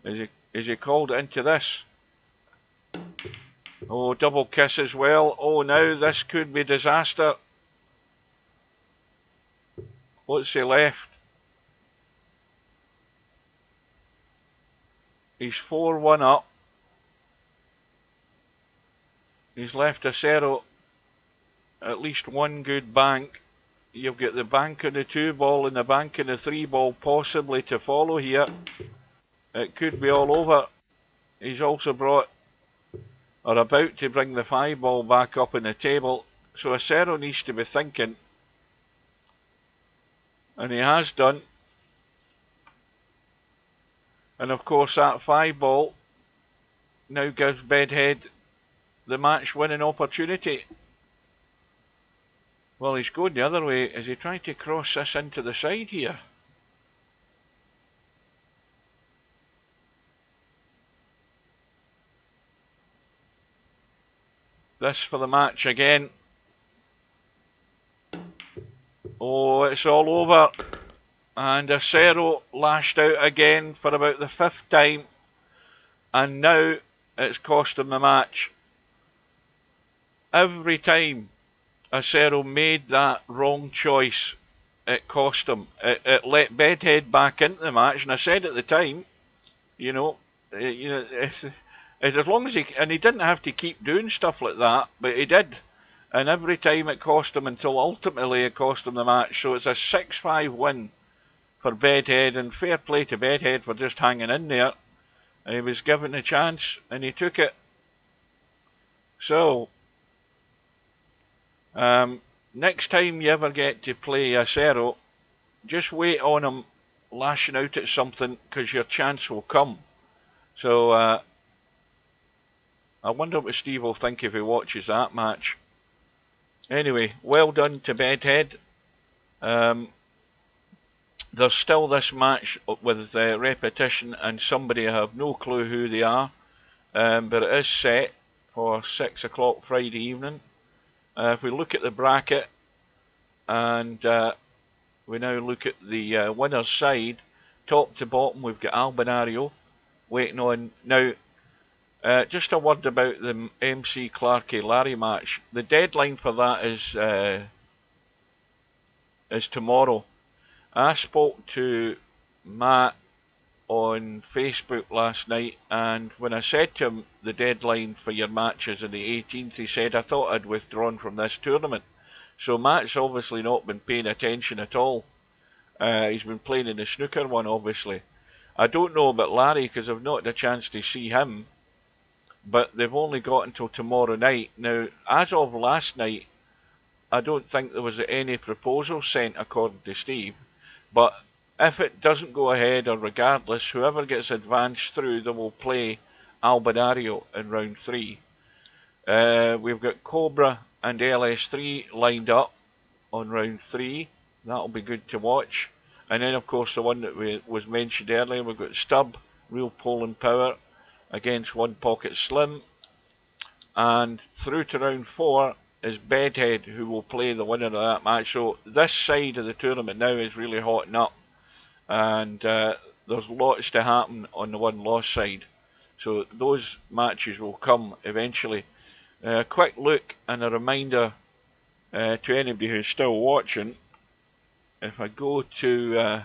B: Is he called it into this? Oh, double kiss as well. Oh, now this could be disaster. What's he left? He's 4-1 up. He's left Acero at least 1 good bank. You've got the bank on the 2 ball and the bank on the 3 ball possibly to follow here. It could be all over. He's also brought, or about to bring, the 5 ball back up on the table. So Acero needs to be thinking. And he has done. And of course that 5 ball now gives Bedhead the match winning opportunity. Well, he's going the other way. Is he trying to cross this into the side here? This for the match again. Oh, it's all over. And Acero lashed out again for about the 5th time. And now it's cost him the match. Every time Acero made that wrong choice, it cost him. It let Bedhead back into the match. And I said at the time, as long as he didn't have to keep doing stuff like that, but he did. And every time it cost him until ultimately it cost him the match. So it's a 6-5 win for Bedhead, and fair play to Bedhead for just hanging in there. And he was given a chance and he took it. So, next time you ever get to play Acero, just wait on him lashing out at something, because your chance will come. So, I wonder what Steve will think if he watches that match. Anyway, well done to Bedhead. There's still this match with repetition, and somebody, I have no clue who they are, but it is set for 6 o'clock Friday evening. If we look at the bracket, and we now look at the winner's side, top to bottom we've got Albinario waiting on. Now, just a word about the MC Clarkey Larry match. The deadline for that is tomorrow. I spoke to Matt on Facebook last night, and when I said to him the deadline for your matches on the 18th, he said, I thought I'd withdrawn from this tournament. So Matt's obviously not been paying attention at all. He's been playing in the snooker one, obviously. I don't know about Larry, because I've not had a chance to see him, but they've only got until tomorrow night. Now, as of last night, I don't think there was any proposal sent, according to Steve. But if it doesn't go ahead, or regardless, whoever gets advanced through, they will play Albinario in round 3. We've got Cobra and LS3 lined up on round 3. That'll be good to watch. And then, of course, the one that was mentioned earlier, we've got Stubb, Real Poland Power, against One Pocket Slim. And through to round 4 is Bedhead, who will play the winner of that match. So this side of the tournament now is really hotting up, and there's lots to happen on the one-loss side. So those matches will come eventually. A quick look and a reminder to anybody who's still watching. If I go to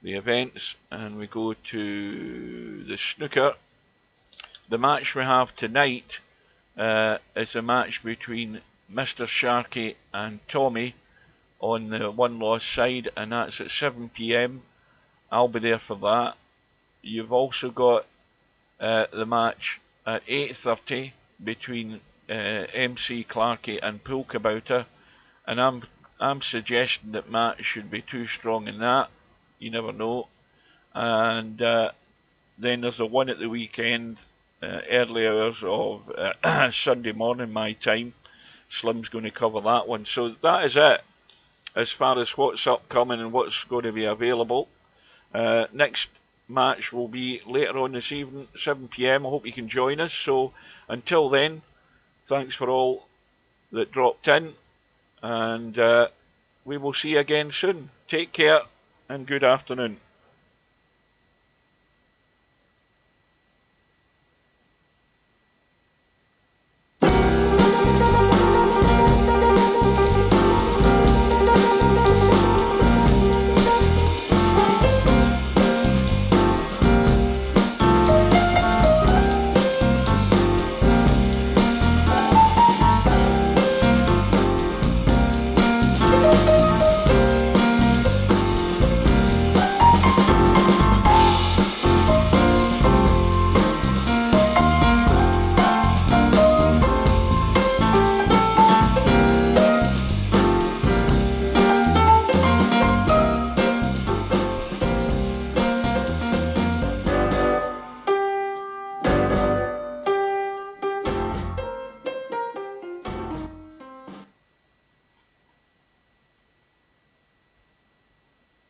B: the events and we go to the snooker, the match we have tonight is a match between Mr. Sharkey and Tommy on the one-loss side, and that's at 7 PM. I'll be there for that. You've also got the match at 8:30 between MC Clarkey and Poolkabouter, and I'm suggesting that Matt should be too strong in that. You never know. And then there's the one at the weekend, early hours of Sunday morning my time. Slim's going to cover that one. So that is it as far as what's upcoming and what's going to be available. Next match will be later on this evening, 7 PM. I hope you can join us. So until then, thanks for all that dropped in, and we will see you again soon. Take care and good afternoon.